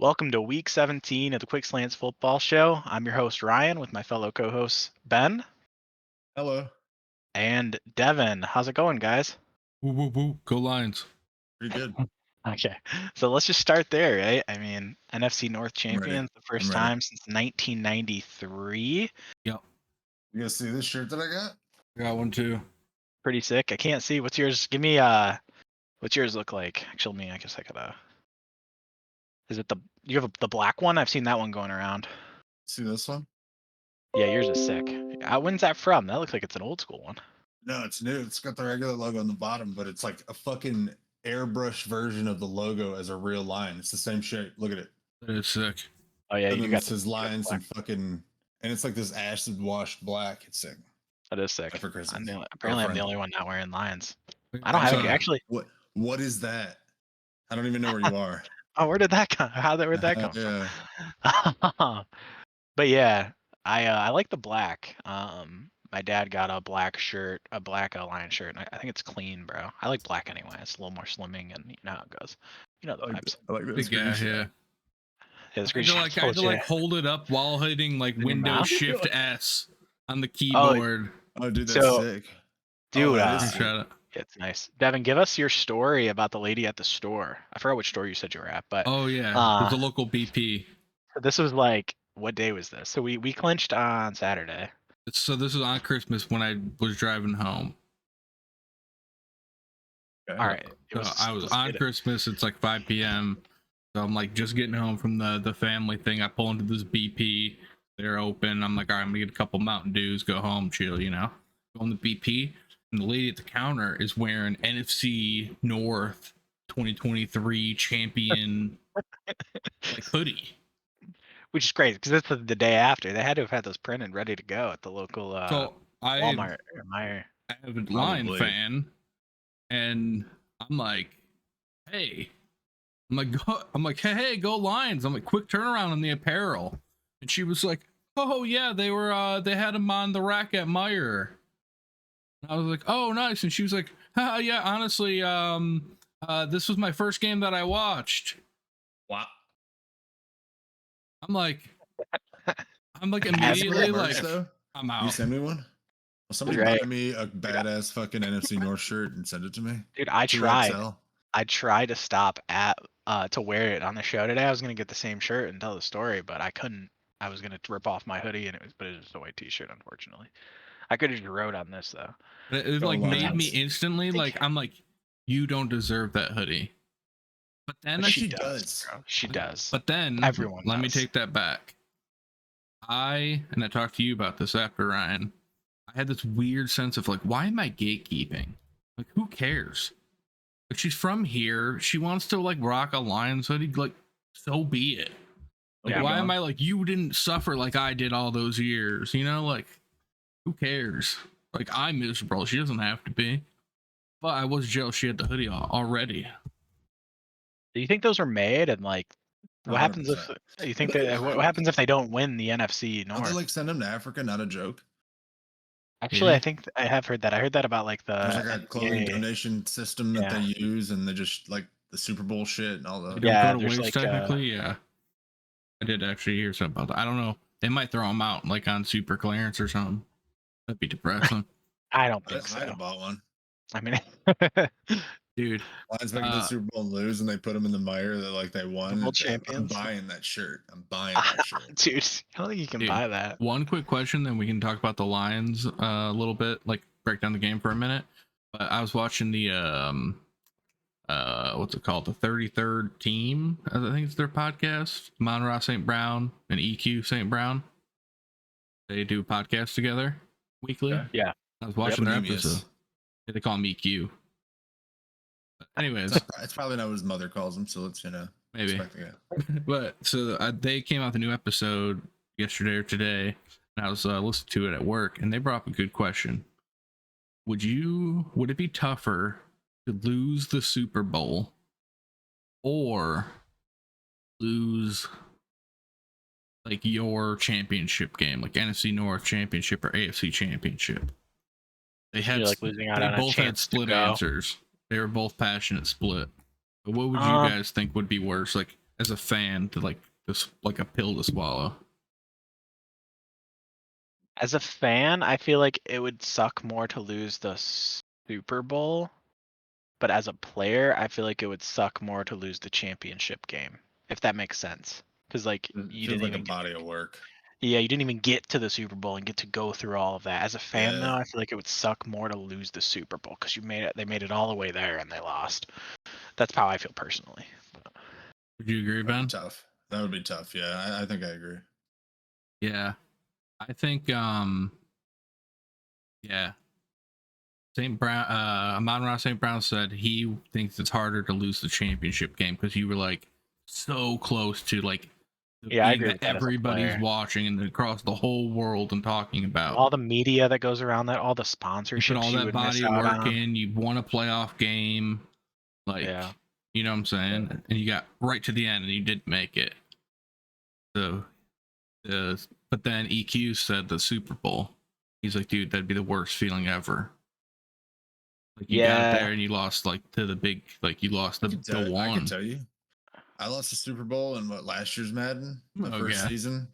Welcome to week 17 of the Quick Slants Football Show. I'm your host, Ryan, with my fellow co hosts, Ben Hello. and Devin. How's it going, guys? Woo, woo, woo. Go Lions. Pretty good. Okay, so let's just start there, right? I mean, NFC North I'm ready. champions, the first I'm ready. time since 1993. Yep. You guys see this shirt that I got? I got one too. Pretty sick. I can't see. What's yours? Give me, what's yours look like? Actually, I guess I gotta. Is it you have the black one? I've seen that one going around. See this one? Yeah, yours is sick. When's that from? That looks like it's an old school one. No, it's new. It's got the regular logo on the bottom, but it's like a fucking airbrush version of the logo as a real lion. It's the same shape. Look at it. That is sick. Oh yeah, And you then got it says lions black. and fucking, and it's like this acid washed black. It's sick. That is sick. For Christmas. Apparently, I'm the only one not wearing lions. Wait, I don't have it sorry. actually. What is that? I don't even know where you are. Oh, where did that come? Where'd that come Yeah. from? But yeah, I like the black. My dad got a black shirt, a black lion shirt, and I think it's clean, bro. I like black anyway. It's a little more slimming, and you know how it goes. You know the vibes. I like Big guy, yeah. Yeah, I had to hold it up while hitting like In your Windows mouth? Shift S on the keyboard. Oh, dude, that's So, sick. dude, that is Appreciate sick. it. it's nice. Devin, give us your story about the lady at the store. I forgot which store you said you were at, but Oh yeah, there's a local BP. this was like, what day was this? So we clinched on Saturday. So this is on Christmas when I was driving home. Okay. All right. I was on Christmas. It's like 5 p.m. So I'm like just getting home from the family thing. I pull into this BP. They're open. I'm like, all right, I'm gonna get a couple Mountain Dews, go home, chill, you know. Go on the BP, and the lady at the counter is wearing NFC North 2023 champion like hoodie. Which is crazy because this is the day after. They had to have had those printed ready to go at the local So Walmart or Meijer. I have a Lion Probably. fan, and I'm like, hey, hey, go Lions! I'm like, quick turnaround on the apparel, and she was like, oh yeah, they had them on the rack at Meijer. And I was like, oh nice, and she was like, yeah, honestly, this was my first game that I watched. Wow. I'm like immediately like, I'm You out. send me one? Will somebody Right. buy me a badass fucking NFC North shirt and send it to me? Dude, I 2XL? tried. I tried to stop at to wear it on the show today. I was gonna get the same shirt and tell the story, but I couldn't. I was gonna rip off my hoodie, and it was just a white T-shirt. Unfortunately, I could have just wrote on this though. It Go like made Lions. me instantly like, I'm like, you don't deserve that hoodie. But then But she she does. does. Bro. She does. But then Everyone let me does. take that back. I talked to you about this after, Ryan. I had this weird sense of like, why am I gatekeeping? Like, who cares? Like, she's from here. She wants to like rock a Lions hoodie. Like, so be it. Like, Yeah, why am I like, you didn't suffer like I did all those years? You know, like, who cares? Like, I'm miserable. She doesn't have to be. But I was jealous she had the hoodie already. Do you think those were made and like? What happens if 100%. you think that? What happens if they don't win the NFC Don't they North? like send them to Africa? Not a joke. Actually, Yeah. I think I have heard that. I heard that about like the There's like a clothing NBA. donation system that Yeah. they use, and they just like the Super Bowl shit and all They the. don't Yeah, go to there's waste like, technically. Yeah, I did actually hear something about that. I don't know. They might throw them out like on super clearance or something. That'd be depressing. I don't I'd think so. have bought one. I mean, Dude, Lions make it to the Super Bowl and lose, and they put them in the mire that like they won. World I'm champions. buying that shirt. I'm buying that shirt. dude, I don't think you can Dude. buy that. one quick question, then we can talk about the Lions a little bit, like break down the game for a minute. But I was watching the what's it called? The 33rd Team, I think it's their podcast. Monroe St. Brown and EQ St. Brown. They do podcasts together weekly. Okay. Yeah. I was watching their Yes. episode. They call him EQ. But anyways, It's probably not what his mother calls him, so let's maybe. respect it. But so they came out with a new episode yesterday or today, and I was listening to it at work, and they brought up a good question. Would it be tougher to lose the Super Bowl or lose like your championship game, like NFC North championship or AFC championship? They had Like losing out they on a both had chance to split go. answers. They were both passionate split. But what would you guys think would be worse? Like as a fan to like just like a pill to swallow? As a fan, I feel like it would suck more to lose the Super Bowl, but as a player, I feel like it would suck more to lose the championship game, if that makes sense. Because like It you feels didn't like a even get, body of work. yeah, you didn't even get to the Super Bowl and get to go through all of that. As a fan, though, Yeah. I feel like it would suck more to lose the Super Bowl because they made it all the way there and they lost. That's how I feel personally. Would you agree, That'd be Ben? tough. That would be tough. Yeah, I think I agree. Yeah, I think yeah. St. Brown, Amon-Ra St. Brown said he thinks it's harder to lose the championship game because you were like so close to like the Yeah, I game agree that with that as a everybody's player. watching and across the whole world and talking about. All the media that goes around that, all the You put all sponsorships you that would miss body of out work on. in, you won a playoff game, like, Yeah. you know what I'm saying? And you got right to the end and you didn't make it. So, but then EQ said the Super Bowl. He's like, dude, that'd be the worst feeling ever. Like you got Yeah. there and you lost like to the big, like you lost the I could one. tell you. I lost the Super Bowl in last year's Madden, the first Okay. season.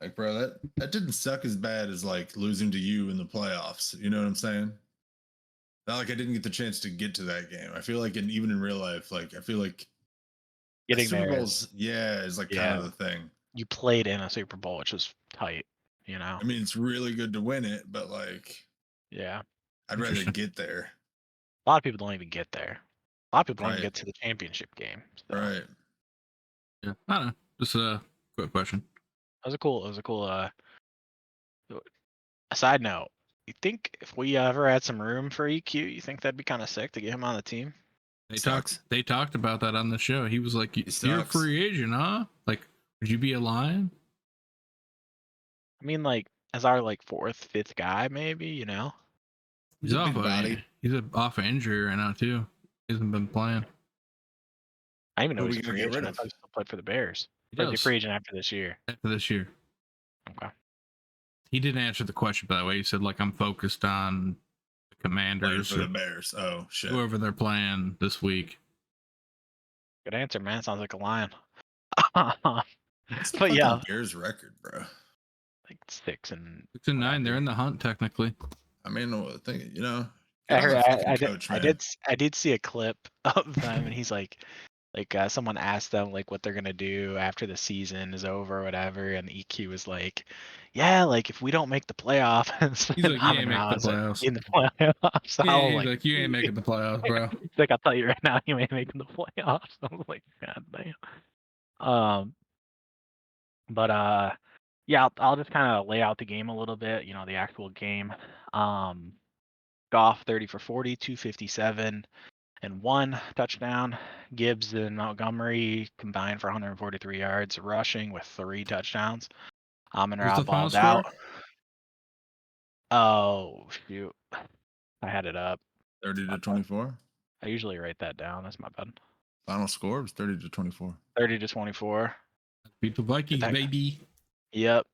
Like, bro, that didn't suck as bad as like losing to you in the playoffs. You know what I'm saying? Not like I didn't get the chance to get to that game. I feel like, even in real life, like I feel like Getting Super there Bowl's is, is like kind yeah. of the thing. You played in a Super Bowl, which is tight, you know? I mean, it's really good to win it, but like Yeah. I'd rather Interesting. get there. A lot of people don't even get there. A lot of people don't even Right. get to the championship game. So Right. Yeah, I don't know. Just a quick question. it was a cool a side note. You think if we ever had some room for EQ, you think that'd be kind of sick to get him on the team? They Sucks. talked about that on the show. He was like, He "You're a sucks. free agent, huh? Like, would you be a Lion?" I mean, like as our like fourth, fifth guy, maybe, you know? He's a big body. He's off of injury right now too. He hasn't been playing. I didn't even know Who he was we a gonna free get rid agent. I of? thought he still played for the Bears. He Or is he a does free agent after this year? after this year. Okay. He didn't answer the question, by the way. He said like I'm focused on the Playing Commanders for or the Bears. Oh shit. whoever they're playing this week. Good answer, man. Sounds like a lion. What's the But fucking yeah, Bears record, bro? like 6 and 6-9, they're whatever. in the hunt technically. I mean, I think I get on heard the fucking coach, I man. did see a clip of them, and he's like someone asked them like what they're gonna do after the season is over or whatever, and EQ was like, yeah, like if we don't make the playoffs, He's like, I you don't ain't know making how the is it playoffs. in the playoffs. I Yeah, was he's like, like, you ain't making the playoffs, bro. he's like, I'll tell you right now, you ain't making the playoffs. I was like, God damn. But yeah, I'll just kind of lay out the game a little bit. You know, the actual game. Um, Goff 30 for 40, 257 and 1 touchdown. Gibbs and Montgomery combined for 143 yards rushing with 3 touchdowns. And What's the Rob final balled score? out. Oh shoot, I had it up. 30 to 24. I usually write that down. That's my bad. Final score was 30 to 24. 30 to 24. Beat the Vikings, That- baby. Yep.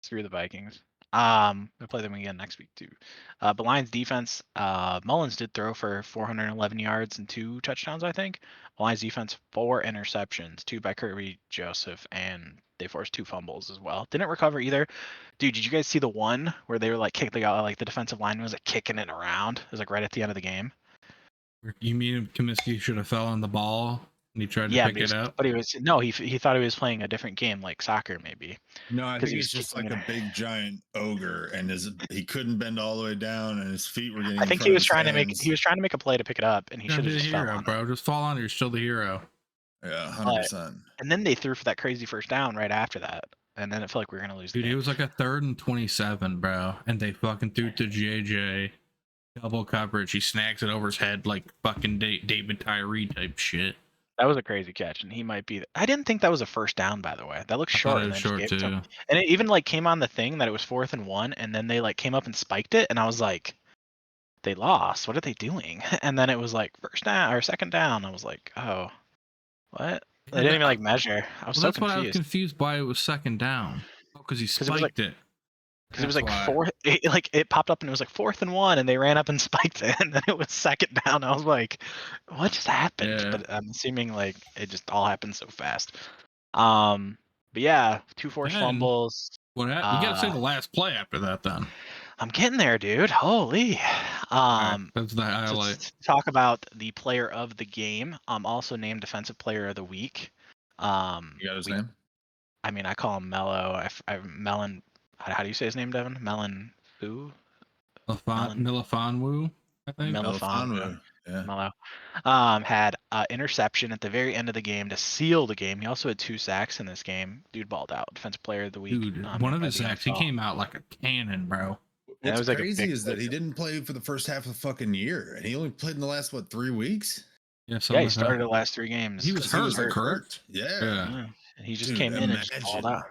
Screw the Vikings. We'll play them again next week too. But Lions defense, Mullins did throw for 411 yards and 2 touchdowns, I think. Lions defense 4 interceptions, 2 by Kirby Joseph, and they forced 2 fumbles as well. Didn't recover either. Dude, did you guys see the one where they were like they got like the defensive line was like kicking it around? It was like right at the end of the game. You mean Comiskey should have fell on the ball and he tried to Yeah, pick it up? but he was no, he thought he was playing a different game like soccer maybe No, I because think he was it's just kicking like it. a big giant ogre, and he couldn't bend all the way down, and his feet were getting I in think front he of was his trying to hands. make a play to pick it up, and he You're should have the just fell hero, on it. bro. Just fall on it. You're still the hero. Yeah, But 100%. and then they threw for that crazy first down right after that, and then it felt like we were gonna lose the Dude, it game. was like a 3rd and 27, bro. And they fucking threw it to JJ. Double coverage. He snags it over his head like fucking David Tyree type shit. That was a crazy catch, and he might be. I didn't think that was a first down, by the way. That looked I thought short, it and was they just short gave it to him. too. And it even like came on the thing that it was 4th and 1, and then they like came up and spiked it, and I was like, they lost. What are they doing? And then it was like first down or second down. I was like, oh, what? They Yeah, didn't even like measure. I was well, so that's what I was confused confused why it was 2nd down. Oh, because he because it was like spiked it. because it was That's like why. fourth. It popped up and it was like 4th and 1, and they ran up and spiked it, and then it was 2nd down. I was like, what just happened? Yeah. But I'm assuming like it just all happened so fast. But yeah, 2 forced Then, fumbles. What happened? You gotta say the last play after that, then. I'm getting there, dude. Holy. Alright, that's the So highlight. let's talk about the player of the game. Also named Defensive Player of the Week. You got his name? I mean, I call him Mello. Melon. How do you say his name, Devin? Melon Fu? Milifonwu, I think. Melifonwu. Yeah. Mello. Had interception at the very end of the game to seal the game. He also had 2 sacks in this game. Dude balled out. Defensive Player of the Week. Dude, one of by his the sacks, he NFL. came out like a cannon, bro. And it What's was like a crazy big is that play. he didn't play for the first half of the fucking year, and he only played in the last 3 weeks. Yeah, Yeah, something he like started that. the last 3 games. He was 'Cause he was hurt, correct? hurt. Yeah. Yeah. Yeah. And he just Dude, came in and just balled imagine. out.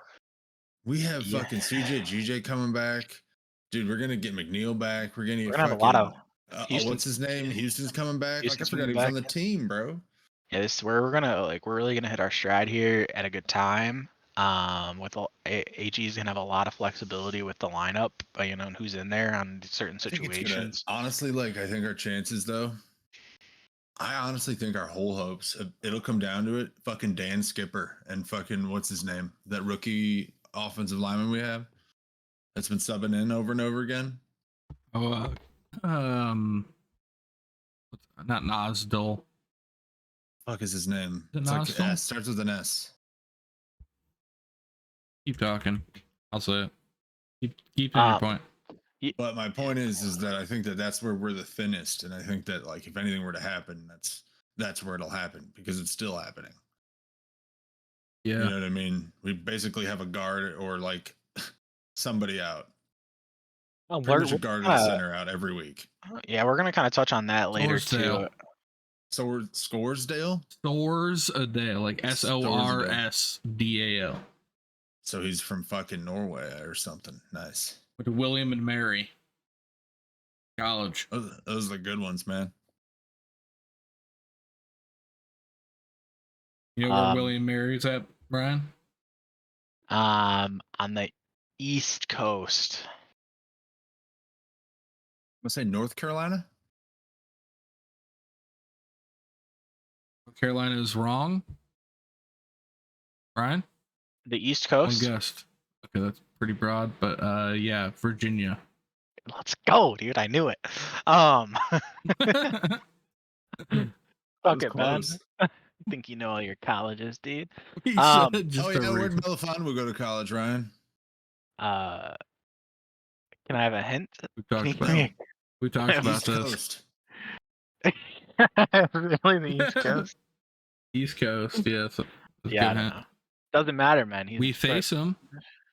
We have Yeah. fucking CJ GJ coming back. Dude, we're gonna get McNeil back. We're gonna get We're gonna have fucking a lot of Houston. what's his name? Houston's coming back. Houston's I forgot he coming was back. on the team, bro. Yeah, this is where we're really gonna hit our stride here at a good time. With AG's gonna have a lot of flexibility with the lineup, and who's in there on certain I think it's gonna situations. honestly, I think our chances though. I honestly think our whole hopes it'll come down to it. Fucking Dan Skipper and fucking what's his name? That rookie offensive lineman we have that's been subbing in over and over again. Oh, not Nosdell. Fuck is his name? Is it It's like Nostal? S, starts with an S. Keep talking. I'll say it. Keep on your point. But my point is that I think that's where we're the thinnest, and I think that if anything were to happen, that's where it'll happen because it's still happening. Yeah. You know what I mean? We basically have a guard or somebody out. Pretty much a guard and a center out every week. Yeah, we're gonna kind of touch on that later Scoresdale. too. So we're Scoresdale? Sorsdale, like Sorsdal. So he's from fucking Norway or something. Nice. With William and Mary College. Those are the good ones, man. You know where William Mary's at, Brian? On the East Coast. I'm gonna say North Carolina. North Carolina is wrong. Brian? The East Coast? One guessed. Okay, that's pretty broad, but yeah, Virginia. Let's go, dude. I knew it. Fuck it, man. I think you know all your colleges, dude. He where'd Melifonwu go to college, Ryan? Can I have a hint? We talked about East this. Coast. Really, the East Coast? East Coast, yeah. Yeah, I don't know. Doesn't matter, man. We face him.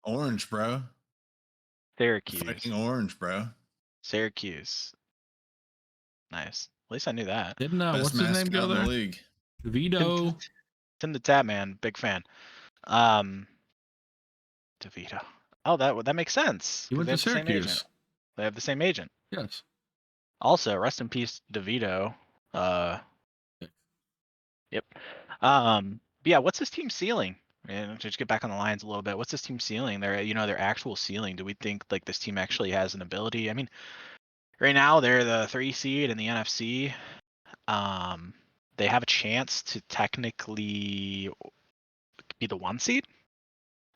Orange, bro. Syracuse. Fucking orange, bro. Syracuse. Nice. At least I knew that. Didn't what's his name go there? The league. DeVito. Tim the Tap Man, big fan. DeVito. Oh, that makes sense. He went to Syracuse. They have the same agent. Yes. Also, rest in peace, DeVito. Yep. But yeah, what's this team ceiling? And just get back on the lines a little bit. What's this team ceiling? Their actual ceiling. Do we think this team actually has an ability? I mean, right now they're the 3 seed in the NFC. They have a chance to technically be the 1 seed.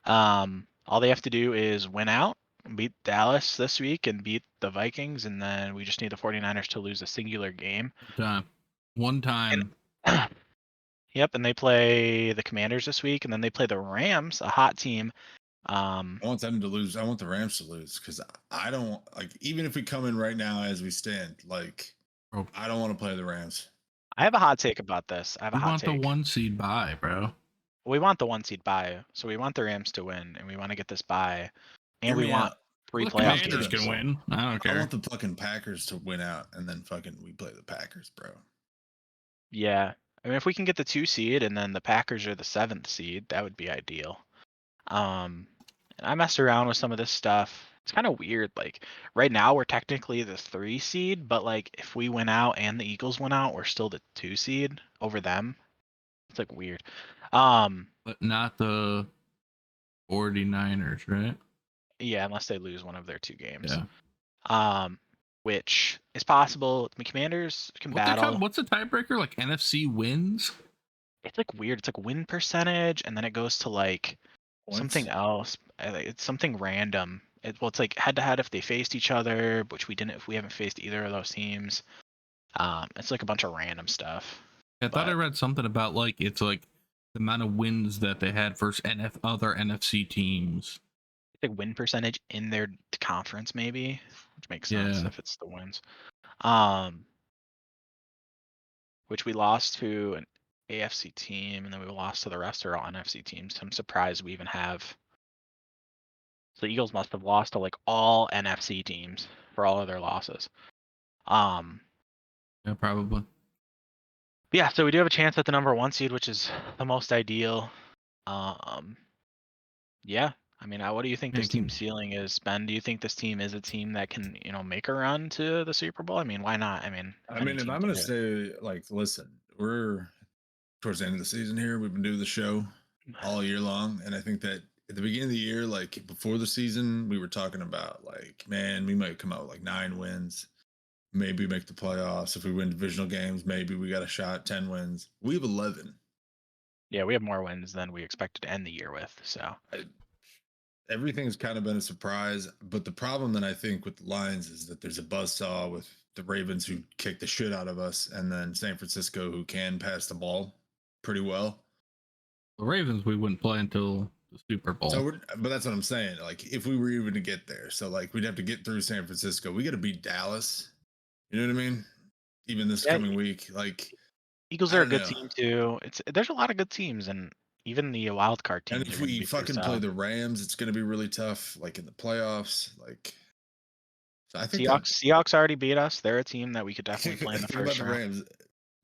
All they have to do is win out, beat Dallas this week, and beat the Vikings, and then we just need the 49ers to lose a singular game. One time. Yep, and they play the Commanders this week, and then they play the Rams, a hot team. I want them to lose. I want the Rams to lose because I don't even if we come in right now as we stand, I don't want to play the Rams. I have a hot take about this. We want the 1 seed bye, bro. We want the 1 seed bye, so we want the Rams to win, and we want to get this bye, and we want 3 playoff Commanders games. can win. I don't care. I want the fucking Packers to win out, and then fucking we play the Packers, bro. Yeah, I mean, if we can get the 2 seed, and then the Packers are the 7th seed, that would be ideal. And I messed around with some of this stuff. It's kind of weird. Right now, we're technically the 3 seed, but if we win out and the Eagles win out, we're still the 2 seed over them. It's weird. But not the 49ers, right? Yeah, unless they lose one of their 2 games. Yeah. Which is possible. The Commanders can battle. What's the tiebreaker? Like NFC wins? It's like weird. It's like win percentage, and then it goes to like something Points. else. It's something random. It's like head to head if they faced each other, which we didn't. If we haven't faced either of those teams, it's like a bunch of random stuff. I thought I But read something about like it's like the amount of wins that they had versus other NFC teams. it's like win percentage in their conference, maybe, which makes sense Yeah. if it's the wins. Um, which we lost to an AFC team, and then we lost to the rest are all NFC teams. So I'm surprised we even have. So the Eagles must have lost to like all NFC teams for all of their losses. Um, Yeah, probably. yeah, so we do have a chance at the number 1 seed, which is the most ideal. Um, yeah, I mean, what do you think Man, this team's ceiling is, Ben? Do you think this team is a team that can, make a run to the Super Bowl? I mean, why not? I mean, if I any mean, if team I'm can gonna do it. say, like, listen, we're towards the end of the season here. We've been doing the show all year long, and I think that at the beginning of the year, like before the season, we were talking about like, man, we might come out with like 9 wins, maybe make the playoffs. If we win divisional games, maybe we got a shot 10 wins. We have 11. Yeah, we have more wins than we expected to end the year with. So I, everything's kind of been a surprise, but the problem that I think with the Lions is that there's a buzzsaw with the Ravens who kick the shit out of us, and then San Francisco who can pass the ball pretty well. The Ravens we wouldn't play until the Super Bowl. So, but that's what I'm saying. Like, if we were even to get there, so like we'd have to get through San Francisco. We got to beat Dallas. You know what I mean? Even this yeah, coming week, like Eagles I are a don't good know. team too. There's a lot of good teams, and even the wild card And teams are if going to we be pretty fucking play solid. the Rams, it's going to be really tough. Like in the playoffs, like so I think that Seahawks already beat us. They're a team that we could definitely play in the think about first the round. Rams.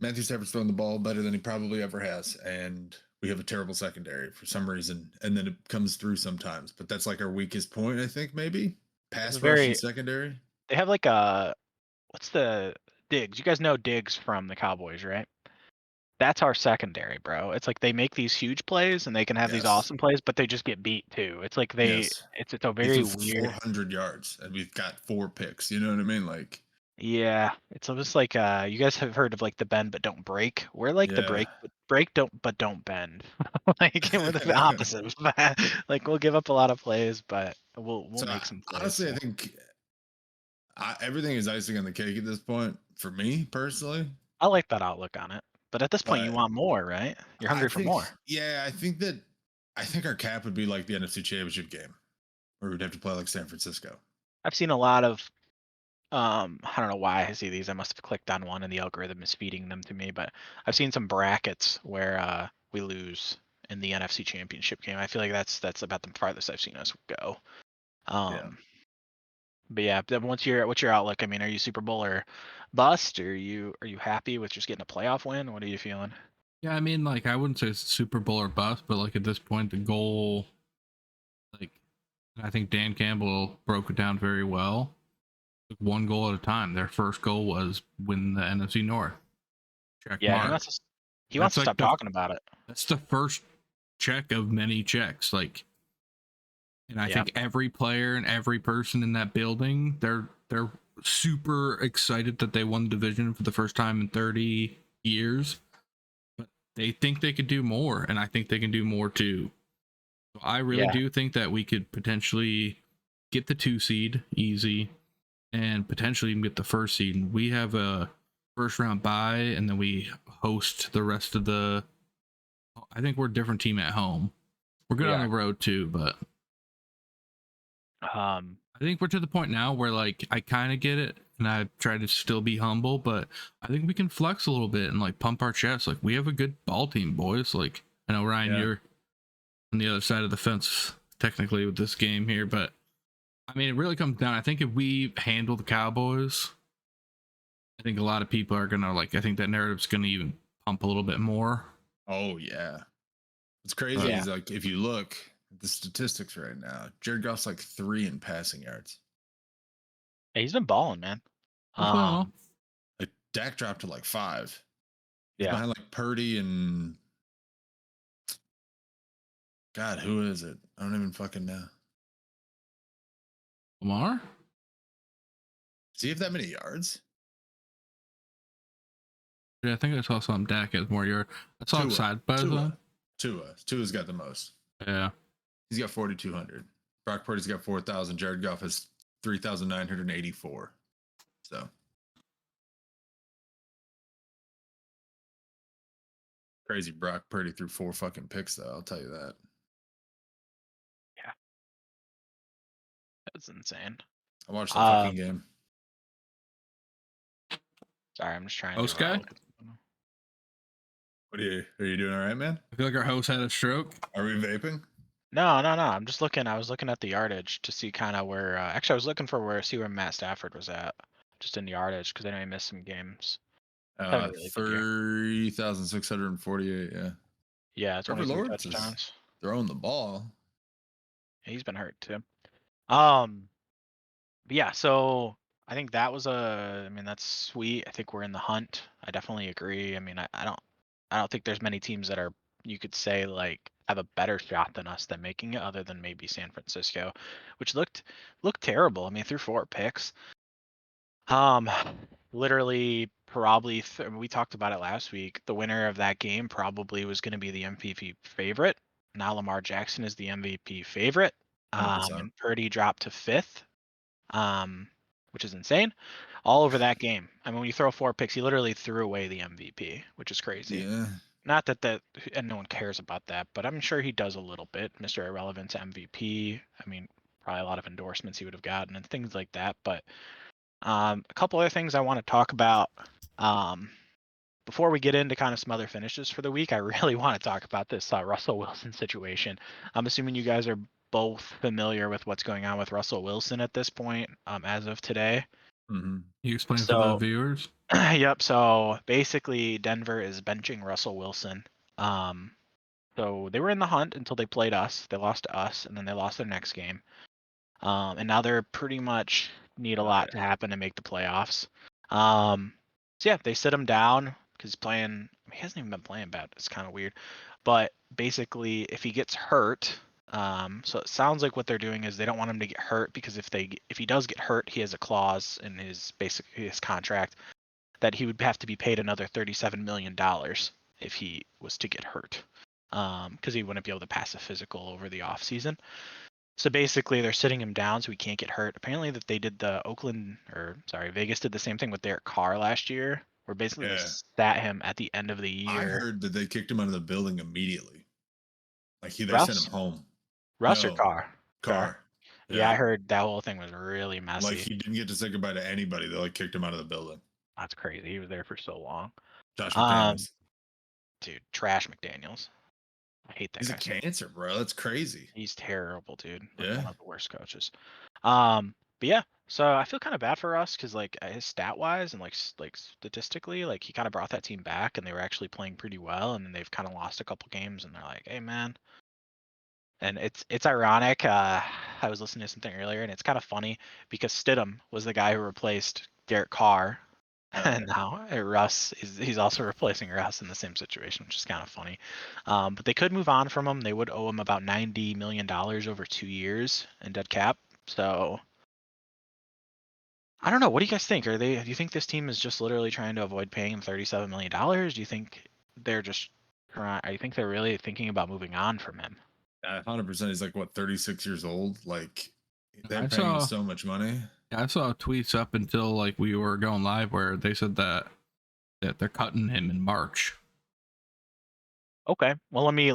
Matthew Stafford's throwing the ball better than he probably ever has, and we have a terrible secondary for some reason, and then it comes through sometimes. But that's like our weakest point, I think, maybe It's pass rush and very. secondary. They have like a what's the Diggs? You guys know Diggs from the Cowboys, right? That's our secondary, bro. It's like they make these huge plays and they can have these Yes, awesome plays, but they just get beat too. It's like yes. it's a He very threw for weird. 400 yards, and we've got 4 picks. You know what I mean? Like, Yeah, it's almost like you guys have heard of like the bend but don't break. We're like the yeah. break don't bend. Like we're the opposite. Like we'll give up a lot of plays, but we'll So make some plays. honestly, I So think everything is icing on the cake at this point for me personally. I like that outlook on it. But at this point, you But want more, right? You're I hungry for think, more. yeah, I think our cap would be like the NFC Championship game, where we'd have to play like San Francisco. I've seen a lot of I don't know why I see these. I must have clicked on one and the algorithm is feeding them to me, but I've seen some brackets where we lose in the NFC Championship game. I feel like that's about the farthest I've seen us go. Yeah. But yeah, then what's your outlook? I mean, are you Super Bowl or bust? Are you happy with just getting a playoff win? What are you feeling? Yeah, I mean, like I wouldn't say it's Super Bowl or bust, but like at this point, the goal, like I think Dan Campbell broke it down very well. Like, one goal at a time. Their first goal was win the NFC North. Check Yeah, and mark. he wants That's to like stop talking about it. that's the first check of many checks. Like, and I Yeah, think every player and every person in that building, they're super excited that they won the division for the first time in 30 years. But they think they could do more, and I think they can do more too. So I really yeah, do think that we could potentially get the 2 seed easy, and potentially even get the first seed. And we have a first round bye, and then we host the rest of the. I think we're a different team at home. We're good we on the are. road too, but Um, I think we're to the point now where like I kind of get it, and I try to still be humble, but I think we can flex a little bit and like pump our chest. Like we have a good ball team, boys. Like I know Ryan, Yeah. you're on the other side of the fence technically with this game here, but I mean it really comes down. I think if we handle the Cowboys, I think a lot of people are gonna like. I think that narrative's gonna even pump a little bit more. Oh yeah. What's crazy yeah, is like if you look at the statistics right now, Jared Goff's like 3 in passing yards. he's been balling, man. He's playing well. Like Dak dropped to like 5. He's Yeah, behind like Purdy and God, who is it? I don't even fucking know. Lamar? Does he have that many yards? Yeah, I think I saw some Dak has more yards. I saw it side by side. Tua's got the most. Yeah. He's got 4,200. Brock Purdy's got 4,000. Jared Goff has 3,984. So crazy. Brock Purdy threw 4 fucking picks, though. I'll tell you that. Yeah, that's insane. I watched the fucking game. Sorry, I'm just trying Host to. guy? Are you doing all right, man? I feel like our host had a stroke. Are we vaping? No. I'm just looking. I was looking at the yardage to see kind of where. Actually, I was looking for where Matt Stafford was at, just in the yardage, because I know he missed some games. Having a really good year. 3,648. Yeah. Yeah, Trevor 23 Lawrence is touchdowns. throwing the ball. He's been hurt too. But yeah, so I think that was I mean, that's sweet. I think we're in the hunt. I definitely agree. I mean, I don't think there's many teams that are, you could say, like, have a better shot than us than making it, other than maybe San Francisco, which looked terrible. I mean, threw 4 picks. Literally, probably we talked about it last week. The winner of that game probably was going to be the MVP favorite. Now Lamar Jackson is the MVP favorite. 100%. And Purdy dropped to 5th, which is insane. All over that game. I mean, when you throw 4 picks, he literally threw away the MVP, which is crazy. Yeah. Not that and no one cares about that, but I'm sure he does a little bit. Mr. Irrelevant to MVP. I mean, probably a lot of endorsements he would have gotten and things like that. But a couple other things I want to talk about. Before we get into kind of some other finishes for the week, I really want to talk about this Russell Wilson situation. I'm assuming you guys are both familiar with what's going on with Russell Wilson at this point, as of today. Mm-hmm. You explain for the viewers? Yep. So basically, Denver is benching Russell Wilson. So they were in the hunt until they played us. They lost to us, and then they lost their next game. And now they're pretty much need a lot to happen to make the playoffs. So yeah, they sit him down because he's playing. He hasn't even been playing bad. It's kind of weird, but basically, if he gets hurt, so it sounds like what they're doing is they don't want him to get hurt, because if he does get hurt, he has a clause in his contract that he would have to be paid another $37 million if he was to get hurt, because he wouldn't be able to pass a physical over the off season. So basically, they're sitting him down so he can't get hurt. Apparently, that they did Vegas did the same thing with Derek Carr last year, where basically they sat him at the end of the year. I heard that they kicked him out of the building immediately. Like they Russ? sent him home. Russ or Carr? Carr. Yeah, I heard that whole thing was really messy. Like he didn't get to say goodbye to anybody. They like kicked him out of the building. That's crazy. He was there for so long. Josh McDaniels. Dude, trash McDaniels. I hate that He's guy. a cancer, bro. That's crazy. He's terrible, dude. Yeah. One of the worst coaches. But yeah, so I feel kind of bad for us because, like, his stat wise and like statistically, like, he kind of brought that team back and they were actually playing pretty well, and then they've kind of lost a couple games and they're like, hey man. And it's ironic. I was listening to something earlier and it's kind of funny because Stidham was the guy who replaced Derek Carr. And now Russ he's also replacing Russ in the same situation, which is kind of funny. But they could move on from him. They would owe him about $90 million over 2 years in dead cap. So I don't know. What do you guys think? Do you think this team is just literally trying to avoid paying him $37 million? Do you think they're just trying? I think they're really thinking about moving on from him. 100%. He's like, what, 36 years old? Like, they're paying him so much money. I saw tweets up until like we were going live where they said that they're cutting him in March. Okay. Well, let me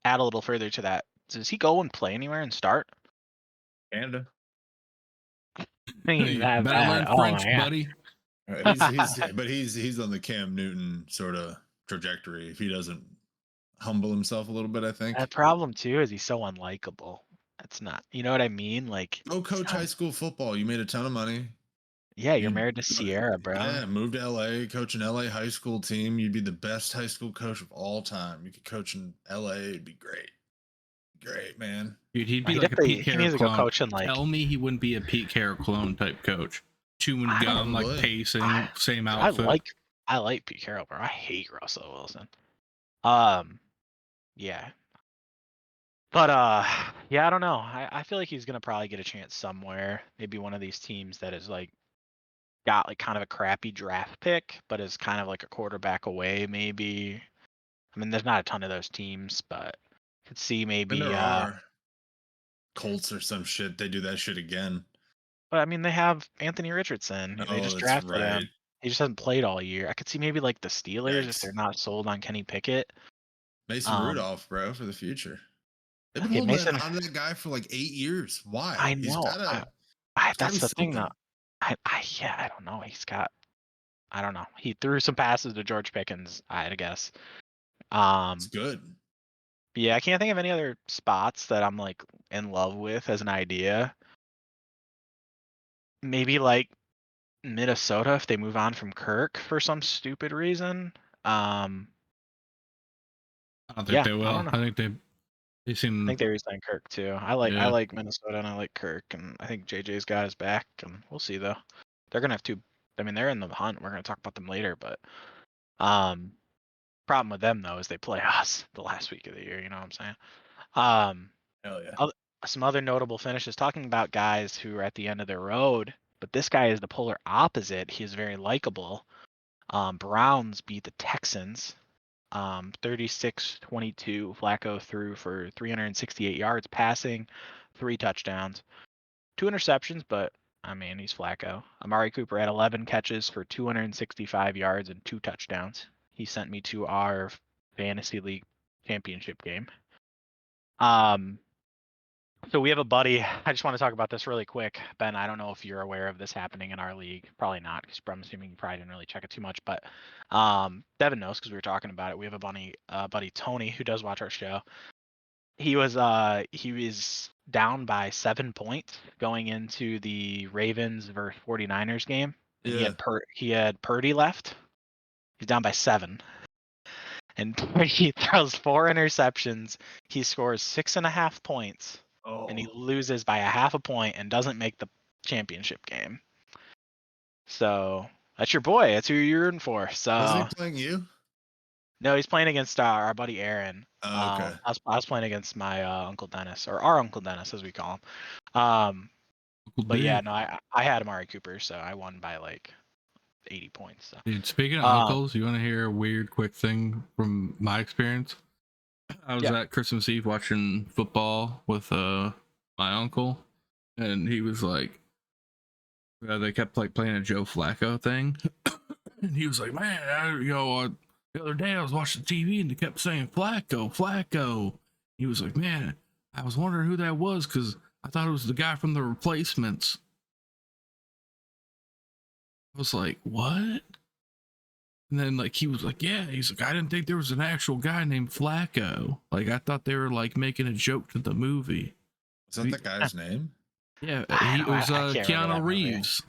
add a little further to that. Does he go and play anywhere and start? Canada. You better learn French, buddy. He's on the Cam Newton sort of trajectory. If he doesn't humble himself a little bit, I think. The problem too is he's so unlikable. That's not, you know what I mean? Like, go coach high school football. You made a ton of money. Yeah, you're married to Sierra, bro. Yeah, move to LA, coach an LA high school team. You'd be the best high school coach of all time. You could coach in LA. It'd be great. Great, man. Dude, he'd be like a Pete Carroll clone. Coaching, like, tell me he wouldn't be a Pete Carroll clone type coach. Chewing gum, like pacing, same outfit. I like Pete Carroll, bro. I hate Russell Wilson. Yeah. But Yeah, I don't know. I feel like he's gonna probably get a chance somewhere. Maybe one of these teams that is like got like kind of a crappy draft pick, but is kind of like a quarterback away. Maybe. I mean, there's not a ton of those teams, but could see And maybe. there are Colts or some shit. They do that shit again. But I mean, they have Anthony Richardson. They Oh, just that's drafted right. him. He just hasn't played all year. I could see maybe like the Steelers if they're Yikes. not sold on Kenny Pickett. Mason Um, Rudolph, bro, for the future. They've been yeah, holding Mason. on to that guy for like 8 years. Why? I know. He's gotta That's be the thing though. something. Yeah, I don't know. He's got. I don't know. He threw some passes to George Pickens, I guess. It's Um, good. yeah, I can't think of any other spots that I'm like in love with as an idea. Maybe like Minnesota if they move on from Kirk for some stupid reason. Um, I don't think yeah, they I will. don't know. I think they I seem think they re-signed Kirk too. I yeah. like Minnesota and I like Kirk and I think JJ's got his back and we'll see though. They're gonna have two. I mean, they're in the hunt. We're gonna talk about them later, but um, problem with them though is they play us the last week of the year. You know what I'm saying? Um, Hell yeah. some other notable finishes talking about guys who are at the end of their road, but this guy is the polar opposite. He is very likable. Browns beat the Texans 36-22. Flacco threw for 368 yards passing, 3 touchdowns, 2 interceptions, but I mean, he's Flacco. Amari Cooper had 11 catches for 265 yards and 2 touchdowns. He sent me to our fantasy league championship game. So we have a buddy. I just want to talk about this really quick. Ben, I don't know if you're aware of this happening in our league. Probably not, because I'm assuming you probably didn't really check it too much. But Devin knows because we were talking about it. We have a buddy Tony who does watch our show. He was down by 7 points going into the Ravens versus 49ers game, and Yeah. he had Purdy left. He's down by 7. And he throws 4 interceptions. He scores 6.5 points, and he Oh. loses by a half a point and doesn't make the championship game. So that's your boy. That's who you're rooting for. Wasn't So he playing you? no, he's playing against our buddy Aaron. Oh, okay. I was playing against my Uncle Dennis, or our Uncle Dennis as we call him. Uncle But yeah, D. no, I had Amari Cooper, so I won by like 80 points. So. Dude, speaking of Um, uncles, you want to hear a weird quick thing from my experience? I was Yeah. at Christmas Eve watching football with my uncle, and he was like, they kept like playing a Joe Flacco thing, and he was like, "Man, the other day I was watching TV and they kept saying Flacco, Flacco." He was like, "Man, I was wondering who that was because I thought it was the guy from The Replacements." I was like, "What?" And then like he was like, "Yeah," he's like, "I didn't think there was an actual guy named Flacco. Like I thought they were like making a joke to the movie." Was that the guy's name? Yeah, I it was can't remember Keanu that movie. Reeves.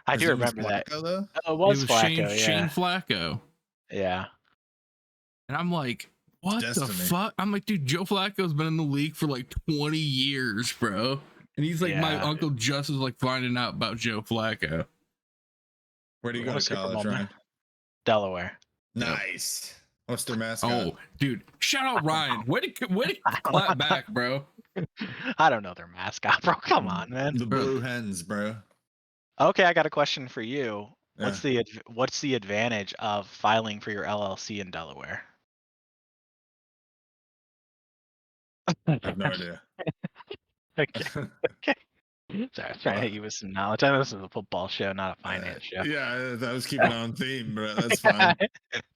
I His do name was remember that. Flacco, though? Oh, it It was was Flacco. Shane Yeah. Flacco. Yeah. And I'm like, what the Destiny. fuck? I'm like, dude, Joe Flacco's been in the league for like 20 years, bro. And he's like, my Yeah. uncle just is like finding out about Joe Flacco. Where do you Won go a to Super college, Bowl, man. Ryan? Delaware. Nice. What's their mascot? Oh, dude, shout out Ryan. Way to clap back, bro. I don't know their mascot, bro. Come on, man. The Blue Hens, bro. Okay, I got a question for you. Yeah. What's the advantage of filing for your LLC in Delaware? I have no idea. Okay. Okay. Sorry, I was trying to hit you with some knowledge. I know this is a football show, not a finance show. Yeah, I was keeping on theme, bro. That's fine.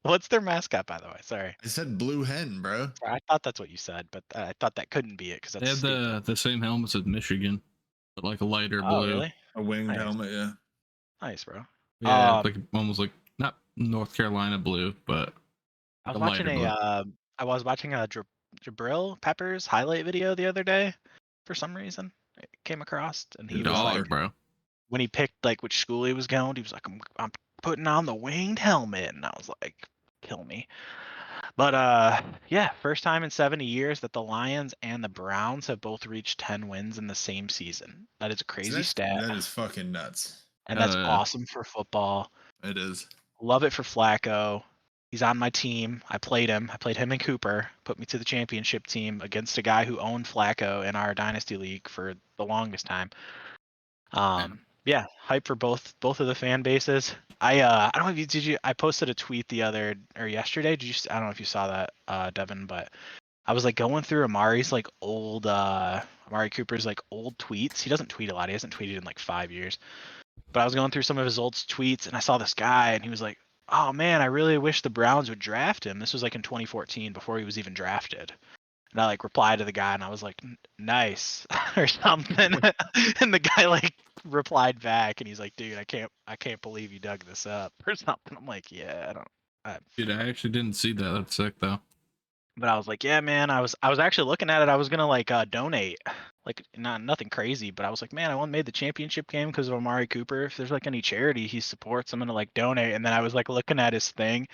What's their mascot, by the way? Sorry. I said Blue Hen, bro. I thought that's what you said, but I thought that couldn't be it because They that's have the same helmets as Michigan, but like a lighter Oh, blue. really? A winged Nice. helmet, yeah. Nice, bro. Yeah, like almost like not North Carolina blue, but I a was watching lighter blue. I was watching a Jabril Peppers highlight video the other day for some reason. It came across and he Your was dog, like, bro. when he picked like which school he was going, he was like, I'm putting on the winged helmet, and I was like, kill me. But yeah, first time in 70 years that the Lions and the Browns have both reached 10 wins in the same season. That is a crazy stat, That is fucking nuts. and that's awesome for football. It is. Love it for Flacco. He's on my team. I played him. I played him and Cooper. Put me to the championship team against a guy who owned Flacco in our dynasty league for the longest time. Yeah, hype for both of the fan bases. I don't know if you did you. I posted a tweet the other or yesterday. Did you? I don't know if you saw that, Devin, but I was like going through Amari's like old Amari Cooper's like old tweets. He doesn't tweet a lot. He hasn't tweeted in like 5 years. But I was going through some of his old tweets and I saw this guy and he was like, "Oh man, I really wish the Browns would draft him." This was like in 2014 before he was even drafted. And I like replied to the guy and I was like, "Nice," or something. And the guy like replied back and he's like, "Dude, I can't believe you dug this up," or something. I'm like, "Yeah, I don't." Dude, I actually didn't see that. That's sick though. But I was like, "Yeah, man." I was actually looking at it. I was gonna like donate, like nothing crazy, but I was like, "Man, I only made the championship game because of Amari Cooper. If there's like any charity he supports, I'm gonna like donate." And then I was like looking at his thing,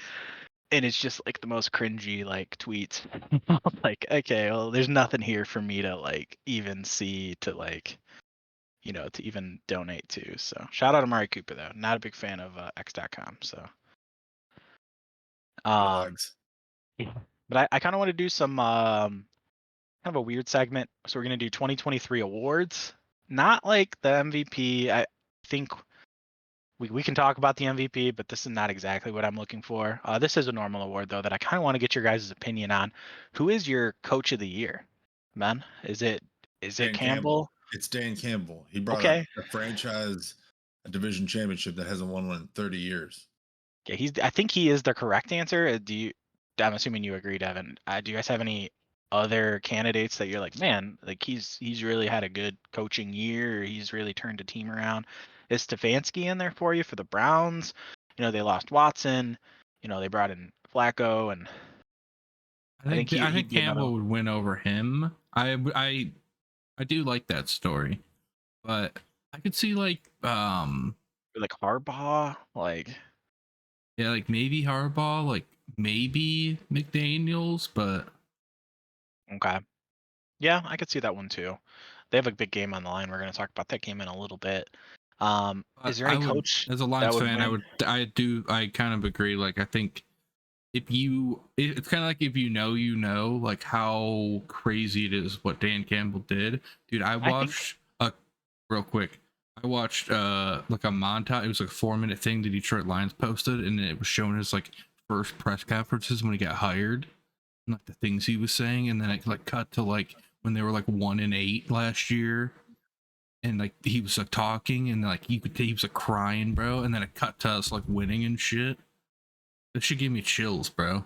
and it's just like the most cringy like tweets. I was like, okay, well, there's nothing here for me to like even see to like, to even donate to. So shout out to Amari Cooper though. Not a big fan of X.com. So um, Dogs. yeah. But I kind of want to do some kind of a weird segment. So we're gonna do 2023 awards. Not like the MVP. I think we can talk about the MVP, but this is not exactly what I'm looking for. This is a normal award though that I kind of want to get your guys' opinion on. Who is your coach of the year, man? Is it Dan Campbell. Campbell? It's Dan Campbell. He brought Okay. a franchise, a division championship that hasn't won one in 30 years. Yeah, I think he is the correct answer. Do you? I'm assuming you agree, Devin. Do you guys have any other candidates that you're like, man, like he's really had a good coaching year, or he's really turned a team around? Is Stefanski in there for you for the Browns? They lost Watson. They brought in Flacco, and I think I he'd think be another Campbell would win over him. I do like that story, but I could see like like Harbaugh, like yeah, like maybe Harbaugh, like maybe McDaniels, but okay, yeah, I could see that one too. They have a big game on the line. We're going to talk about that game in a little bit. Is there I any would, coach as a that Lions would fan, win? I kind of agree. Like I think it's kind of like if like how crazy it is what Dan Campbell did, dude. I think Real quick. I watched like a montage. It was like a 4-minute thing the Detroit Lions posted, and it was showing his like first press conferences when he got hired, and like the things he was saying, and then it like cut to like when they were like 1-8 last year, and like he was like talking, and like you could he was like crying, bro, and then it cut to us like winning and shit. This shit gave me chills, bro.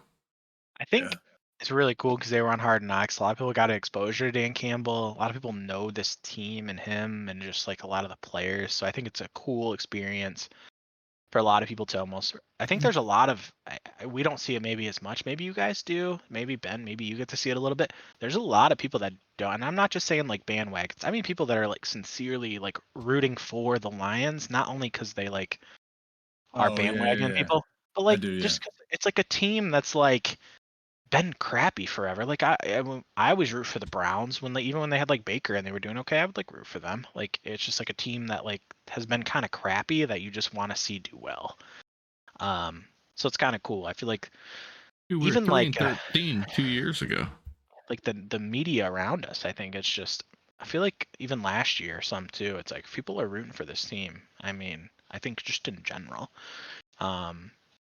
I think Yeah. it's really cool because they were on Hard Knocks. A lot of people got exposure to Dan Campbell. A lot of people know this team and him and just like a lot of the players. So I think it's a cool experience for a lot of people to almost. I think there's a lot of we don't see it maybe as much. Maybe you guys do. Maybe Ben. Maybe you get to see it a little bit. There's a lot of people that don't. And I'm not just saying like bandwagons. I mean people that are like sincerely like rooting for the Lions, not only because they like are Oh yeah, bandwagon yeah. people, but I like do. Yeah. just 'cause it's like a team that's like been crappy forever. Like I always root for the Browns when even when they had like Baker and they were doing okay, I would like root for them. Like it's just like a team that like has been kind of crappy that you just want to see do well. So it's kind of cool. I feel like We were even 3-13 2 years ago. like the media around us, I think it's just I feel like even last year some too. It's like people are rooting for this team. I mean, I think just in general,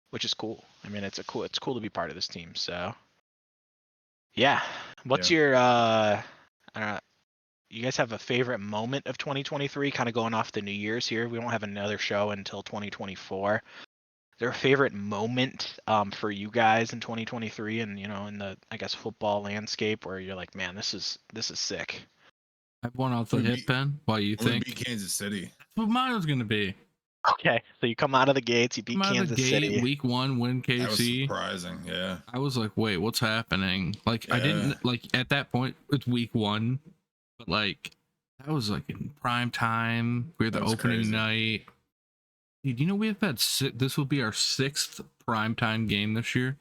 which is cool. I mean, it's cool to be part of this team. So yeah, what's Yeah. your you guys have a favorite moment of 2023? Kind of going off the New Year's here. We don't have another show until 2024. Is there a favorite moment for you guys in 2023 and in the I guess football landscape where you're like, man, this is sick. I have one off the hip, Ben. Why you It would be think? Kansas City. That's what mine was gonna be. Okay, so you come out of the gates, you beat Come out of the Kansas gate, City. week 1, win That was KC. surprising. Yeah. I was like, wait, what's happening? Like, I Yeah. didn't like at that point. It's week 1, but like that was like in prime time. We're the That was opening crazy. night. Dude, you know we have had this will be our 6th primetime game this year.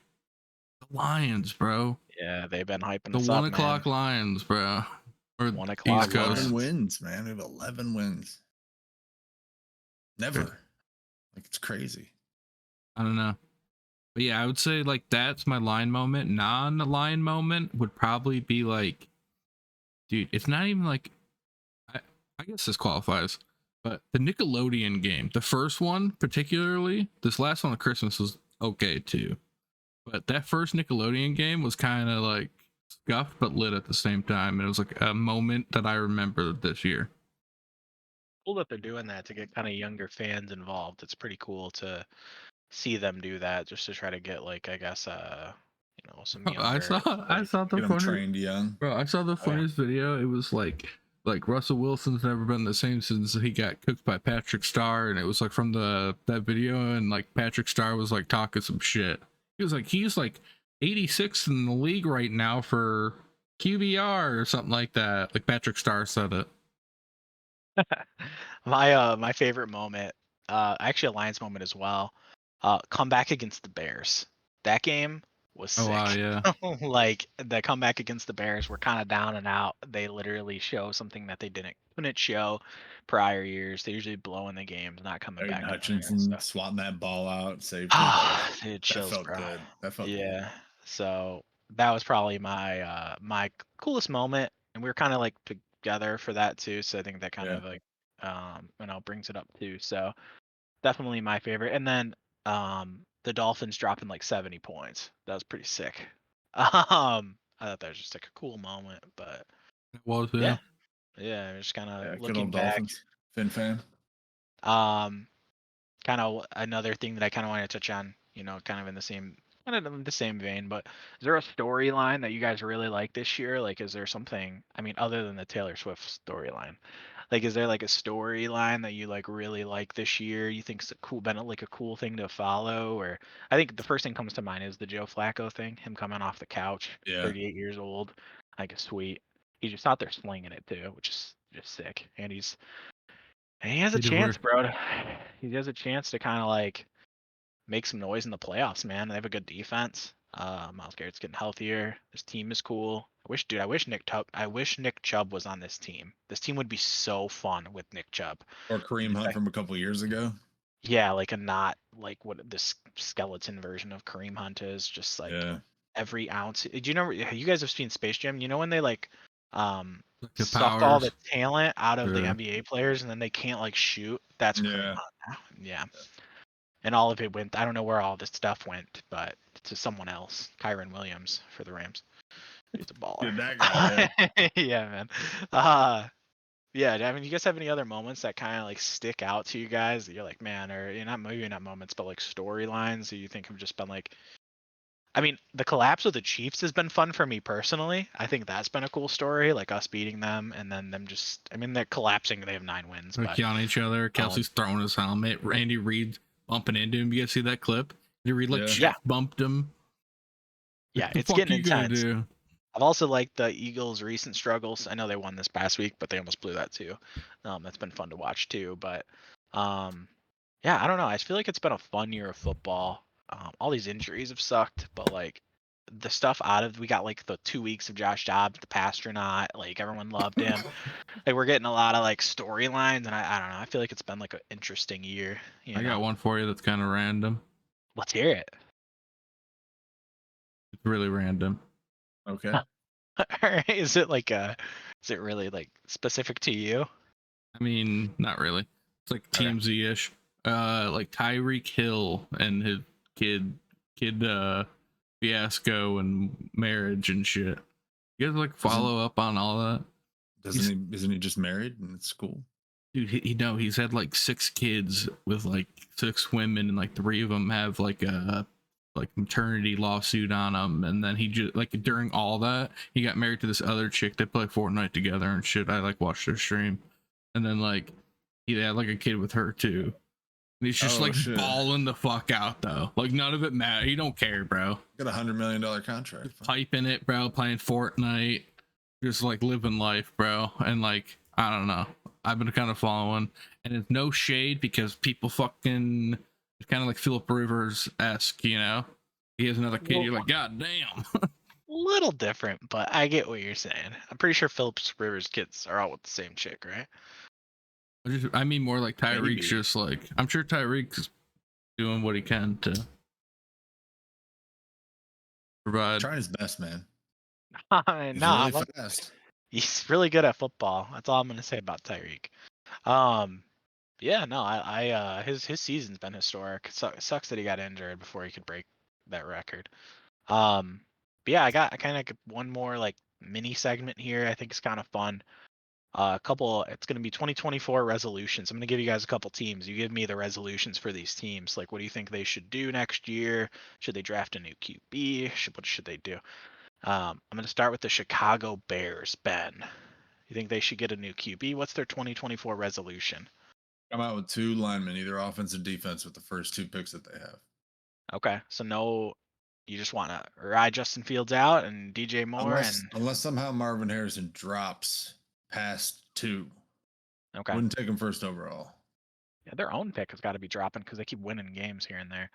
The Lions, bro. Yeah, they've been hyping The us 1 up, o'clock man. Lions, bro. Or 1 East o'clock Coast. 11 wins, man. We have 11 wins. Never. Like it's crazy. I don't know. But yeah, I would say like that's my line moment. Non-line moment would probably be like, dude, it's not even like I, I guess this qualifies, but the Nickelodeon game, the first one particularly, this last one at Christmas was okay too. But that first Nickelodeon game was kind of like scuffed but lit at the same time. And it was like a moment that I remember this year. Cool that they're doing that to get kind of younger fans involved. It's pretty cool to see them do that, just to try to get like, I guess, some I saw younger I like, saw the Get them funny trained young. bro. I saw the oh, yeah. funniest video. It was like Russell Wilson's never been the same since he got cooked by Patrick Starr, and it was like from that video, and like Patrick Starr was like talking some shit. He's like 86th in the league right now for QBR or something like that. Like Patrick Starr said it. My favorite moment, actually a Lions moment as well. Comeback against the Bears. That game was Oh wow, sick. yeah. Like the comeback against the Bears were kind of down and out. They literally show something that they couldn't show prior years. They usually blow in the games, not coming Aiden back to win. Hutchinson swatting that ball out, safety. Ah, dude, That chills, felt bro. good. That felt good. Yeah. So that was probably my coolest moment, and we were kind of like together for that too. So I think that kind Yeah. of like brings it up too. So definitely my favorite. And then the Dolphins dropping like 70 points. That was pretty sick. I thought that was just like a cool moment, but It was, yeah, yeah. just kind Yeah. of Good looking old back. Dolphins. Fin fan. Um, Kind of another thing that I kind of want to touch on, kind of in the same vein, but is there a storyline that you guys really like this year? Like, is there something, I mean, other than the Taylor Swift storyline, like, is there like a storyline that you like really like this year? You think it's been like a cool thing to follow? Or I think the first thing comes to mind is the Joe Flacco thing, him coming off the couch, Yeah. 38 years old. I think it's sweet. He's just out there slinging it too, which is just sick. And he has a He did chance, work. bro. He has a chance to kind of like make some noise in the playoffs, man. They have a good defense. Miles Garrett's getting healthier. This team is cool. I wish Nick Chubb was on this team. This team would be so fun with Nick Chubb. Or Kareem Hunt from a couple years ago. Yeah, like a not like what this skeleton version of Kareem Hunt is. Just like Yeah. every ounce. Do you know? You guys have seen Space Jam? You know when they like Like the suck all the powers. talent out of the Yeah. NBA players and then they can't like shoot? That's Kareem Yeah. Hunt. Yeah. And all of it went. I don't know where all this stuff went, but to someone else, Kyron Williams for the Rams. He's a baller. Dude, that guy. Yeah. Yeah, man. Yeah. I mean, you guys have any other moments that kind of like stick out to you guys that you're like, man, or maybe not moments, but like storylines that you think have just been like. I mean, the collapse of the Chiefs has been fun for me personally. I think that's been a cool story, like us beating them and then them just. I mean, they're collapsing. They have 9 wins, They're but on each other. Kelsey's throwing his helmet. Randy Reed bumping into him. You guys see that clip? Randy Reed like Yeah. bumped him. yeah, What the it's fuck getting you gonna intense. do? I've also liked the Eagles' recent struggles. I know they won this past week, but they almost blew that too. That's been fun to watch too. But yeah, I don't know. I feel like it's been a fun year of football. All these injuries have sucked, but like the stuff we got like the 2 weeks of Josh Dobbs, the Pastronaut, like everyone loved him. Like we're getting a lot of like storylines, and I don't know. I feel like it's been like an interesting year. I got one for you that's kind of random. Let's hear it. It's really random. Okay. All right. Is it really like specific to you? I mean, not really. It's like Okay. TMZ-ish. Like Tyreek Hill and his kid fiasco and marriage and shit. You guys like follow up on all that? Isn't he just married and it's cool? Dude, he's had like 6 kids with like 6 women, and like 3 of them have like a maternity lawsuit on him. And then he just like during all that, he got married to this other chick. They play Fortnite together and shit. I like watched their stream, and then like he had like a kid with her too. And he's just shit. balling the fuck out though. Like none of it matters. He don't care, bro. Got $100 million contract. Typing it, bro. Playing Fortnite, just like living life, bro. And like I don't know. I've been kind of following, and it's no shade because people fucking. It's kind of like Philip Rivers esque, you know. He has another kid. You're like, God damn. Little different, but I get what you're saying. I'm pretty sure Phillips Rivers kids are all with the same chick, right? I mean, more like Tyreek's Maybe. just like I'm sure Tyreek's doing what he can to Provide. Trying his best, man. Nah, He's really I'm- fast. he's really good at football. That's all I'm gonna say about Tyreek. Yeah, no, his season's been historic. Sucks that he got injured before he could break that record. But yeah, I kind of one more like mini segment here. I think it's kind of fun. It's going to be 2024 resolutions. I'm going to give you guys a couple teams. You give me the resolutions for these teams. Like, what do you think they should do next year? Should they draft a new QB? What should they do? I'm going to start with the Chicago Bears. Ben, you think they should get a new QB? What's their 2024 resolution? Come out with 2 linemen, either offense or defense, with the first 2 picks that they have. Okay, so no, you just want to ride Justin Fields out and DJ Moore Unless somehow Marvin Harrison drops past 2. Okay. Wouldn't take him first overall. Yeah, their own pick has got to be dropping because they keep winning games here and there.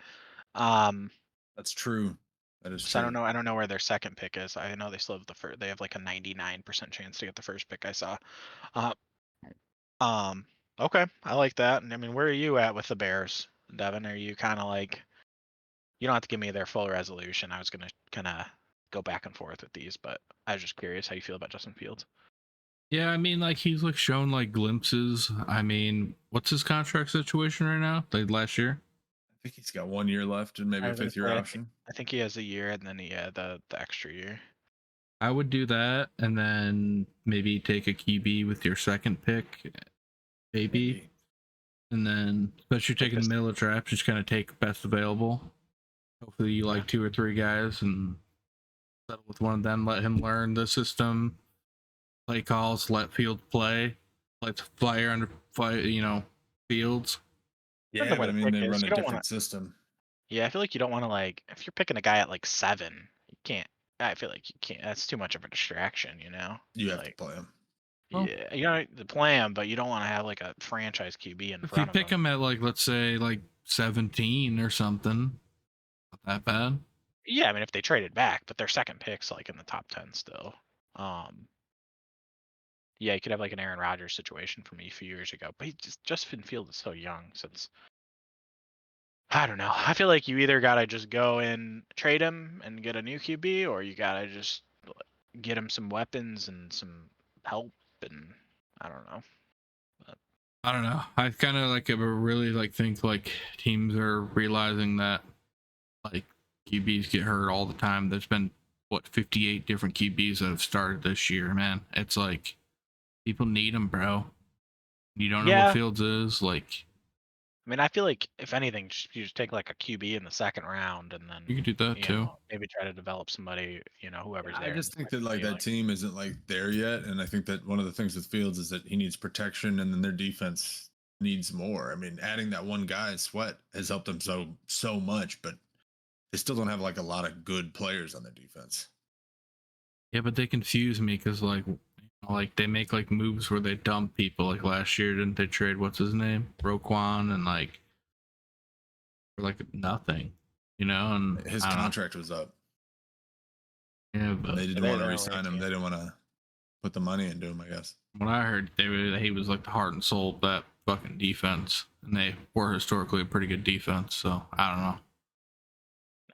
That's true. That is So true. I don't know where their second pick is. I know they still have the first. They have like a 99% chance to get the first pick I saw. Uh, okay, I like that. And I mean, where are you at with the Bears, Devin? Are you kind of like, you don't have to give me their full resolution. I was gonna kind of go back and forth with these, but I was just curious how you feel about Justin Fields. Yeah, I mean, like he's like shown like glimpses. I mean, what's his contract situation right now? Like last year. I think he's got 1 year left and maybe I a was gonna 5th-year say, option. I think he has a year, and then the extra year. I would do that, and then maybe take a QB with your second pick, maybe. And then, especially taking the middle of the draft, just kind of take best available. Hopefully, you like 2 or 3 guys and settle with one of them. Let him learn the system, play calls, let Fields play, let Flyer under fly, Fields. Yeah, but I mean, they run a You don't different want to. system. Yeah, I feel like you don't want to like if you're picking a guy at like 7, you can't. I feel like you can't. That's too much of a distraction, you know. You have Like, to play him. Well- yeah, you know the plan, but you don't want to have like a franchise QB in If you front of pick him. him at like, let's say like 17 or something, not that bad. Yeah, I mean if they traded back, but their second pick's like in the top 10 still. Yeah, you could have like an Aaron Rodgers situation from a few years ago, but Justin Fields is so young since. I don't know. I feel like you either gotta just go and trade him and get a new QB, or you gotta just get him some weapons and some help, and I don't know. I don't know. I kind of like really like think like teams are realizing that like QBs get hurt all the time. There's been 58 different QBs that have started this year, man. It's like people need them, bro. You don't know what Yeah, Fields is like. I mean, I feel like if anything, you just take like a QB in the second round, and then You could do that too. maybe try to develop somebody, whoever's there. I in just the think second that like QB, that team isn't like there yet, and I think that one of the things with Fields is that he needs protection, and then their defense needs more. I mean, adding that one guy, Sweat, has helped them so much, but they still don't have like a lot of good players on their defense. Yeah, but they confuse me because like they make like moves where they dump people. Like last year, didn't they trade what's his name, Roquan, and like for like nothing, And His I don't know. contract was up. Yeah, but They didn't They want to were re-sign him. only- They didn't want to put the money into him, I guess. what I heard, he was like the heart and soul of that fucking defense, and they were historically a pretty good defense. So I don't know.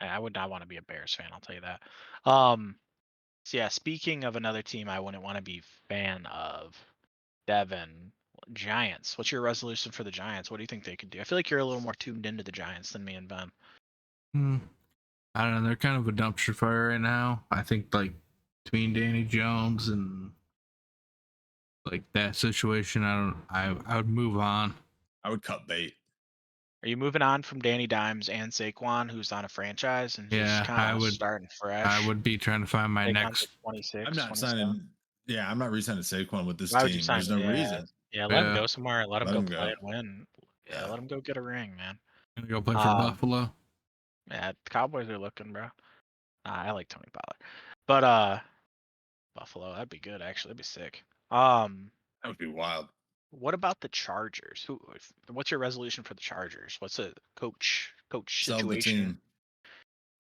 I would not want to be a Bears fan. I'll tell you that. So yeah, speaking of another team, I wouldn't want to be fan of. Devin, Giants. What's your resolution for the Giants? What do you think they could do? I feel like you're a little more tuned into the Giants than me and Ben. I don't know. They're kind of a dumpster fire right now. I think like between Danny Jones and like that situation, I would move on. I would cut bait. Are you moving on from Danny Dimes and Saquon, who's on a franchise and just Yeah, kind of starting fresh? I would be trying to find my Saquon's next. like 26, I'm not 27. signing. Yeah, I'm not re-signing Saquon with this Why would you team. sign There's him? no Yeah, reason. yeah. Let him go somewhere. Let him Let go him play go. and win. Yeah, let him go get a ring, man. Gonna go play for Buffalo. Yeah, the Cowboys are looking, bro. I like Tony Pollard, but Buffalo, that'd be good actually. That'd be sick. That would be wild. What about the Chargers? What's your resolution for the Chargers? What's a coach Sell the situation? team.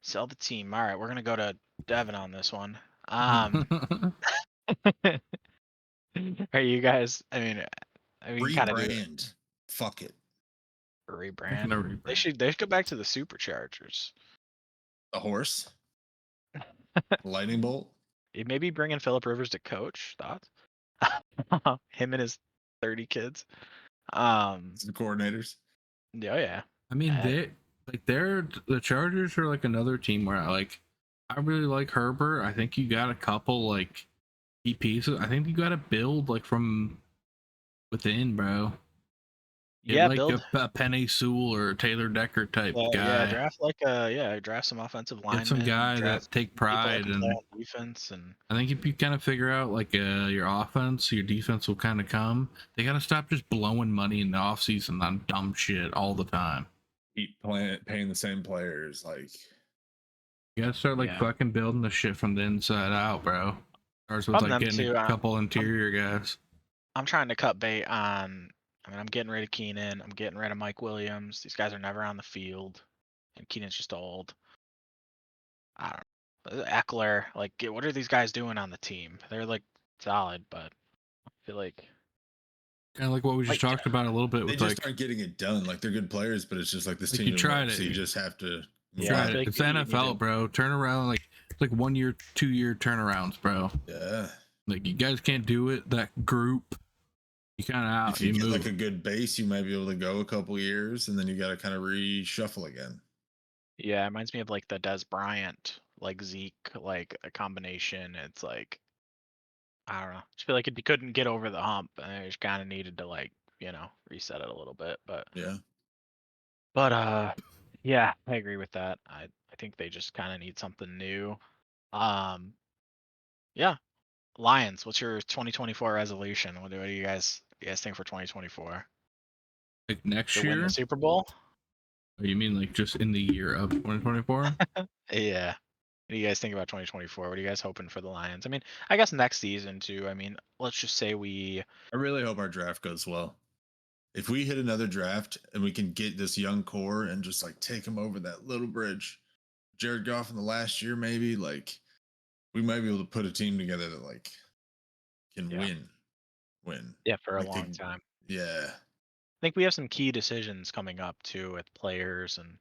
Sell the team. All right, we're gonna go to Devin on this one. Are you guys? I mean, kind of do Rebrand. Fuck it. rebrand. No rebrand. They should go back to the Superchargers. The horse. Lightning bolt. Maybe bringing Phillip Rivers to coach. Thoughts? Him and his 30 kids. Some coordinators. Yeah, yeah. I mean, the Chargers are like another team where I really like Herbert. I think you got a couple like key pieces. I think you got to build like from within, bro. Get Yeah, like build. a Penny Sewell or Taylor Decker type Yeah, guy. draft some offensive Get some linemen. guy Draft that take people that pride, can play and on defense, and I think if you kind of figure out like your offense, your defense will kind of come. They got to stop just blowing money in the offseason on dumb shit all the time. Keep paying the same players. Like, You gotta start like yeah. fucking building the shit from the inside out, bro. Starts with From like them getting too. a couple interior guys. I'm trying to cut bait on. I mean, I'm getting rid of Keenan. I'm getting rid of Mike Williams. These guys are never on the field, and Keenan's just old. I don't know. Eckler, like, what are these guys doing on the team? They're like solid, but I feel like Kind of like what we just talked about a little bit they with just like aren't getting it done. Like, they're good players, but it's just like this Like, team you didn't tried work. it. So you just have to move Yeah, I tried on. feel it. like It's you need NFL, to- bro. Turn around like it's like 1 year, 2 year turnarounds, bro. Yeah. Like you guys can't do it. That group, you kind of out. If you get move. like a good base, you might be able to go a couple years, and then you got to kind of reshuffle again. Yeah, it reminds me of like the Des Bryant, like Zeke, like a combination. It's like I don't know. I just feel like if you couldn't get over the hump, and just kind of needed to like reset it a little bit. Yeah. Yeah, I agree with that. I think they just kind of need something new. Um, yeah, Lions. What's your 2024 resolution? What do you guys think for 2024? Like next To win year? the Super Bowl? Or you mean like just in the year of 2024? Yeah. What do you guys think about 2024? What are you guys hoping for the Lions? I mean, I guess next season too. I mean, let's just say we. I really hope our draft goes well. If we hit another draft and we can get this young core and just like take them over that little bridge, Jared Goff in the last year, maybe like we might be able to put a team together that like can Yeah. win. Yeah, for a Like long time. Yeah. I think we have some key decisions coming up too with players, and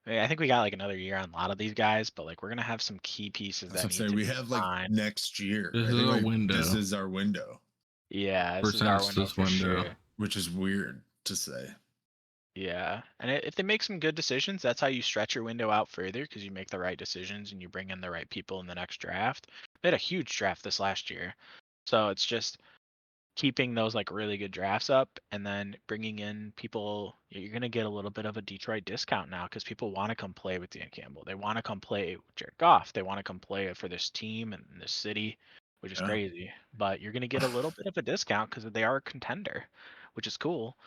I think we got like another year on a lot of these guys, but like we're gonna have some key pieces That's that what I'm need saying. to We be have like signed. next year. This I is think our like window. this is our window, Yeah, this is Presents our window this for window. sure. which is weird to say. Yeah, and if they make some good decisions, that's how you stretch your window out further because you make the right decisions and you bring in the right people in the next draft. They had a huge draft this last year, so it's just keeping those like really good drafts up and then bringing in people. You're gonna get a little bit of a Detroit discount now because people want to come play with Dan Campbell. They want to come play with Jared Goff. They want to come play for this team and this city, which is Yeah. crazy. But you're gonna get a little bit of a discount because they are a contender, which is cool.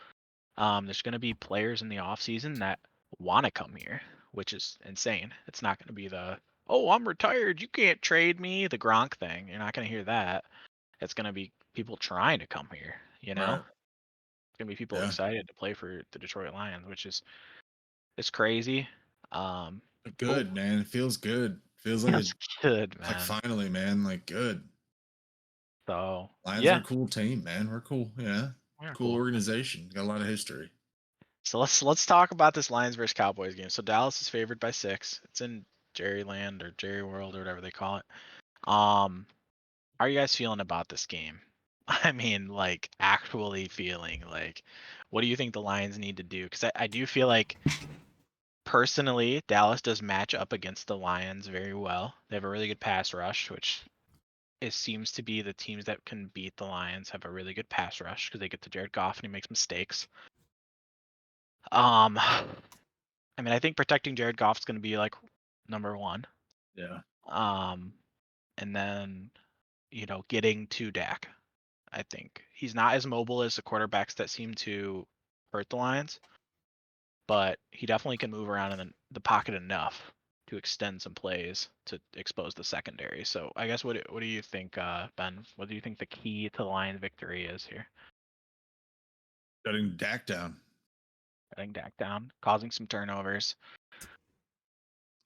There's going to be players in the offseason that want to come here, which is insane. It's not going to be the, oh, I'm retired, you can't trade me, the Gronk thing. You're not going to hear that. It's going to be people trying to come here, Right. It's going to be people Yeah. excited to play for the Detroit Lions, which is it's crazy. Good, man. It feels good. Feels like That's good, like man. finally, man. Like good. So, Lions are yeah, a cool team, man. We're cool. Yeah. we're Cool cool. organization. Got a lot of history. So let's talk about this Lions versus Cowboys game. So Dallas is favored by 6. It's in Jerryland or Jerry World or whatever they call it. How are you guys feeling about this game? I mean, like actually feeling like, what do you think the Lions need to do? Because I do feel like personally, Dallas does match up against the Lions very well. They have a really good pass rush, which it seems to be the teams that can beat the Lions have a really good pass rush because they get to Jared Goff and he makes mistakes. I mean, I think protecting Jared Goff is going to be like number one. Yeah. And then getting to Dak. I think he's not as mobile as the quarterbacks that seem to hurt the Lions, but he definitely can move around in the pocket enough to extend some plays to expose the secondary. So I guess what do you think, Ben? What do you think the key to the Lions' victory is here? Shutting Dak down. Cutting Dak down, causing some turnovers.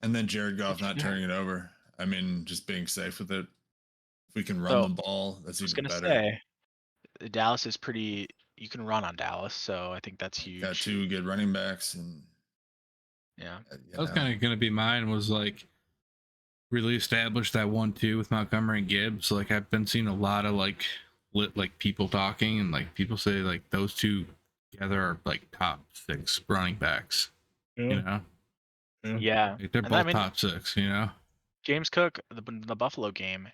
And then Jared Goff not turning it over. I mean, just being safe with it. If we can run So the ball, that's I was even gonna better. say Dallas is pretty. You can run on Dallas, so I think that's Got huge. 2 good running backs, and Yeah. That was kind of gonna be mine. Was like really established that 1-2 with Montgomery and Gibbs. Like I've been seeing a lot of like people talking, and like people say like those two together are like top 6 running backs. You know, Yeah, like, they're and I both mean top 6. You know, James Cook, the Buffalo game,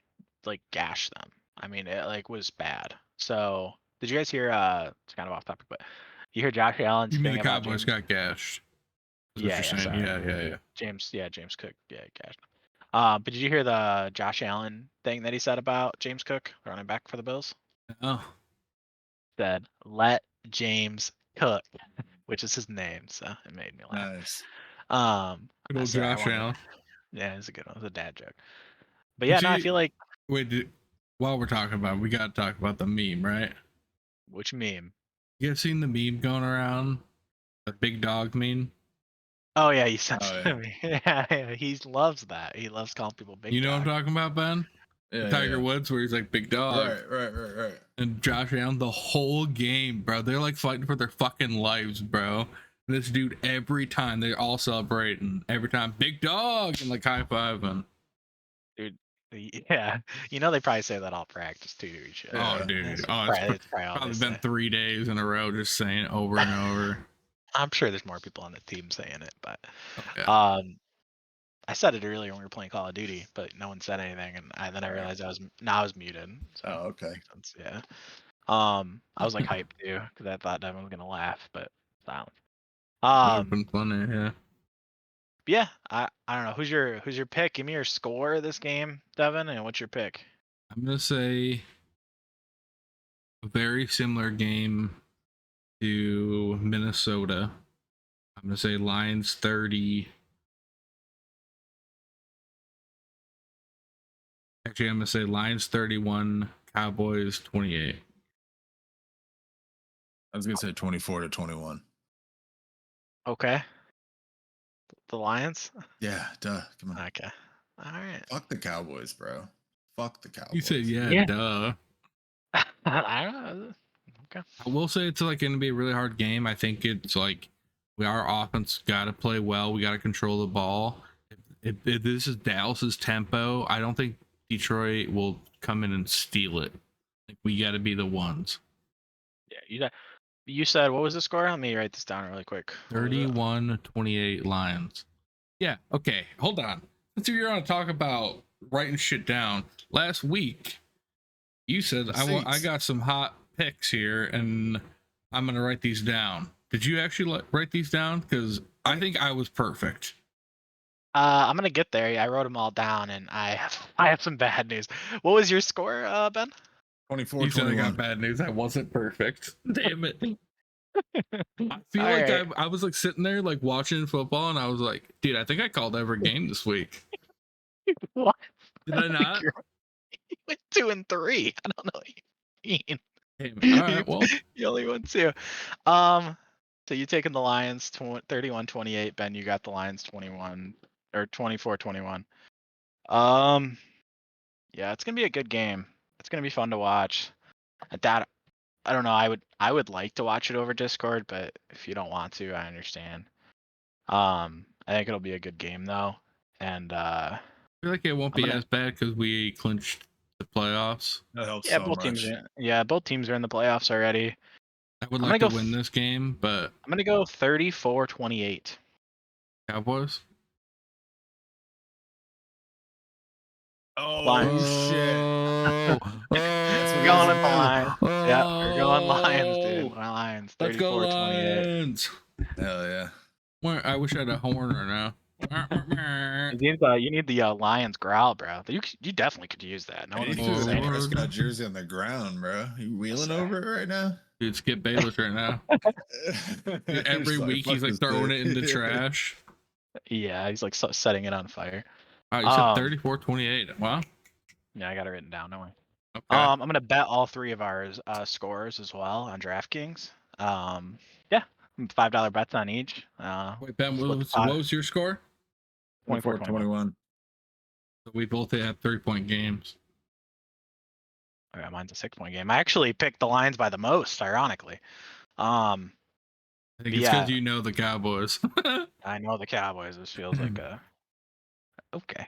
like gashed them. I mean, it like was bad. So did you guys hear? It's kind of off topic, but you hear Josh Allen's you mean the thing about Cowboys James? got gashed? Is what Yeah, you're yeah, saying? sorry. Yeah. James Cook, yeah, gashed. But did you hear the Josh Allen thing that he said about James Cook, running back for the Bills? Oh, Said, "Let James cook," which is his name, so it made me laugh. Nice. good I old said I Josh wanted, Allen. yeah, it's a good one. It's a dad joke. But Did yeah, no, I you feel like wait? While we're talking about it, we got to talk about the meme, right? which meme? You guys seen the meme going around? The big dog meme? Oh yeah, you sent Oh, it yeah. to me. Yeah, he loves that. He loves calling people big You know what I'm dog. talking about, Ben? Yeah, The Tiger yeah. Woods, where he's like big dog. Right. And Josh Allen, the whole game, bro. They're like fighting for their fucking lives, bro. And this dude, every time they're all celebrating, every time big dog and like high fiving. Dude, yeah, you know they probably say that all practice too to each other. Oh, Yeah. dude. It's Oh, probably all they probably been say. 3 days in a row just saying it over and over. I'm sure there's more people on the team saying it, but Oh, yeah. I said it earlier when we were playing Call of Duty, but no one said anything, and then I Right. realized I was muted. So Oh, okay. makes sense, yeah. I was like hyped too because I thought Devin was gonna laugh, but silence. That would have Um, been funny, yeah. yeah, I don't know who's your pick. Give me your score of this game, Devin, and what's your pick? I'm going to say a very similar game to Minnesota. I'm going to say Lions 30. Actually, I'm going to say Lions 31, Cowboys 28. I was gonna say 24-21. Okay, the Lions. Yeah, duh. Come on. Okay, all right. Fuck the Cowboys, bro. Fuck the Cowboys. You said, yeah, Yeah. duh. I don't know. Okay. I will say it's like going to be a really hard game. I think it's like our offense got to play well. We got to control the ball. If this is Dallas's tempo, I don't think Detroit will come in and steal it. Like we got to be the ones. Yeah, you said what was the score? Let me write this down really quick. What was it? 31-28 Lions. Yeah, okay. Hold on. Since you're going to talk about writing shit down, last week you said I got some hot picks here and I'm going to write these down. Did you actually write these down? Because I think I was perfect. I'm gonna get there. Yeah, I wrote them all down, and I have some bad news. What was your score, Ben? 24-21. You said I got bad news. I wasn't perfect. Damn it. I feel All like right. I was like sitting there like watching football and I was like, dude, I think I called every game this week. What? Did I not? You went 2 and 3. I don't know what you mean. Damn it. All right, well, You only won 2. So you taking the Lions 31-28. Ben, you got the Lions 21 or 24-21. Yeah, it's gonna be a good game. It's gonna be fun to watch. That I don't know. I would like to watch it over Discord, but if you don't want to, I understand. I think it'll be a good game though, and I feel like it won't I'm be gonna as bad because we clinched the playoffs. That helps yeah, so much. both teams are in the playoffs already. I would I'm like gonna to go. win this game, but I'm gonna go 34-28. Cowboys. Oh Lions. shit. We're going with the Lions. Yeah, we're going Lions, dude. Oh, Lions. let's go 34-28. Lions. Hell yeah. I wish I had a horner now. You need the Lions growl, bro. You definitely could use that. No one You would threw even the say anything. Prescott jersey on the ground, bro. You wheeling over it right now? Dude, Skip Bayless right now. Dude, every You're week "Fuck he's like this throwing dude." it in the trash. Yeah, he's like setting it on fire. Wow, you said 34-28. Wow. Yeah, I got it written down. Don't worry. Okay. I'm gonna bet all 3 of our scores as well on DraftKings. Yeah, $5 bets on each. Wait, Ben, Split the what pot. was your score? 24-21. So we both have 3-point games. Okay, mine's a 6-point game. I actually picked the Lions by the most, ironically. I think it's Yeah. because you know the Cowboys. I know the Cowboys. This feels like a okay.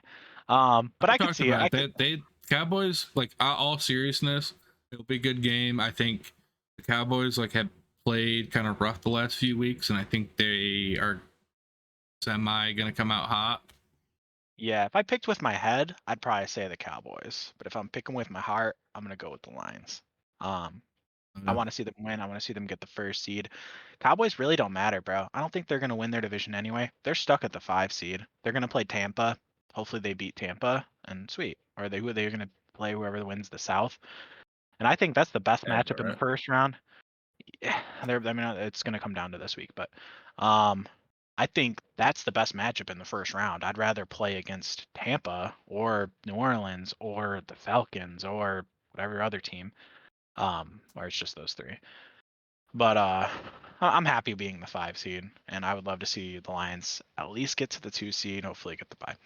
But I could talked see it. about that. They Cowboys, like, all seriousness, it'll be a good game. I think the Cowboys like have played kind of rough the last few weeks, and I think they are semi gonna come out hot. Yeah, if I picked with my head, I'd probably say the Cowboys. But if I'm picking with my heart, I'm gonna go with the Lions. I want to see them win. I want to see them get the first seed. Cowboys really don't matter, bro. I don't think they're gonna win their division anyway. They're stuck at the 5 seed. They're gonna play Tampa. Hopefully they beat Tampa, and sweet. Or they're gonna play whoever wins the South. And I think that's the best Tampa, matchup in the right? first round. Yeah, I mean, it's gonna come down to this week, but um, I think that's the best matchup in the first round. I'd rather play against Tampa or New Orleans or the Falcons or whatever other team, or it's just those three. But I'm happy being the 5 seed, and I would love to see the Lions at least get to the 2 seed, hopefully get the bye.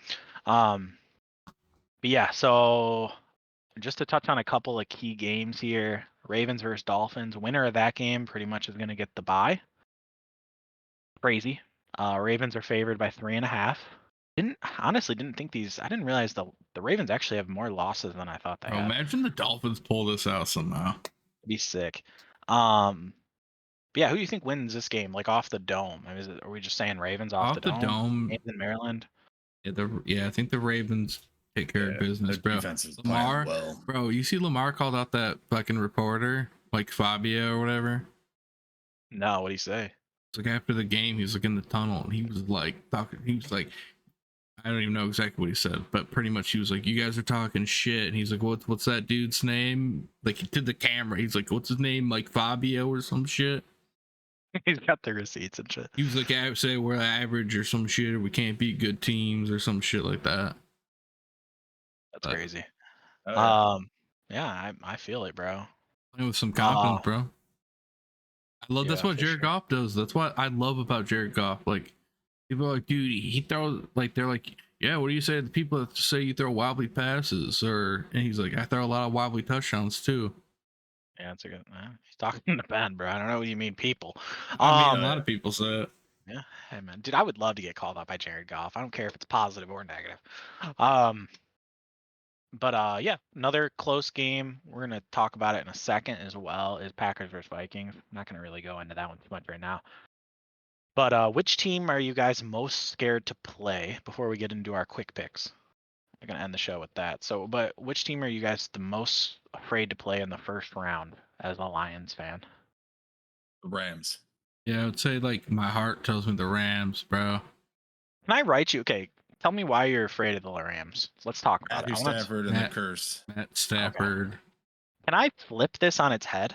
But yeah, so just to touch on a couple of key games here, Ravens versus Dolphins. Winner of that game pretty much is going to get the bye. Crazy. Ravens are favored by 3.5. Didn't think these. I didn't realize the Ravens actually have more losses than I thought they Bro, had. imagine the Dolphins pull this out somehow. Be sick. But yeah, who do you think wins this game? Like off the dome? I mean, are we just saying Ravens off Off the the dome? dome, Games in Maryland. I think the Ravens take care of Yeah, business, their bro. defense is Lamar, playing well. bro, you see Lamar called out that fucking reporter, like Fabio or whatever. No, what do you say? It's like after the game, he was like in the tunnel and he was like talking. He was like, I don't even know exactly what he said, but pretty much he was like, "You guys are talking shit." And he's like, "What's that dude's name?" Like to the camera, he's like, "What's his name?" Like Fabio or some shit. He's got the receipts and shit. He was like, "I say we're average or some shit, or we can't beat good teams or some shit like that." That's But crazy. Oh, yeah. Yeah, I feel it, bro. playing with some Uh, confidence, bro. I love that's yeah, what for Jared sure. Goff does. That's what I love about Jared Goff. Like people are like, dude, he throws like they're like, yeah, what do you say to the people that say you throw wobbly passes? Or and he's like, I throw a lot of wobbly touchdowns too. Yeah, it's a good. He's talking to Ben, bro. I don't know what you mean, people. I mean, a Um, lot of people say it. yeah, hey man, dude, I would love to get called out by Jared Goff. I don't care if it's positive or negative. Um, but yeah, another close game. We're gonna talk about it in a second as well. Is Packers versus Vikings. I'm not gonna really go into that one too much right now. But which team are you guys most scared to play before we get into our quick picks? I'm gonna end the show with that. So, but which team are you guys the most afraid to play in the first round as a Lions fan? The Rams. Yeah, I would say like my heart tells me the Rams, bro. Can I write you? Okay, tell me why you're afraid of the Rams. Let's talk about it. Matthew I want to. Stafford and the curse. Matt Okay. Stafford. Can I flip this on its head?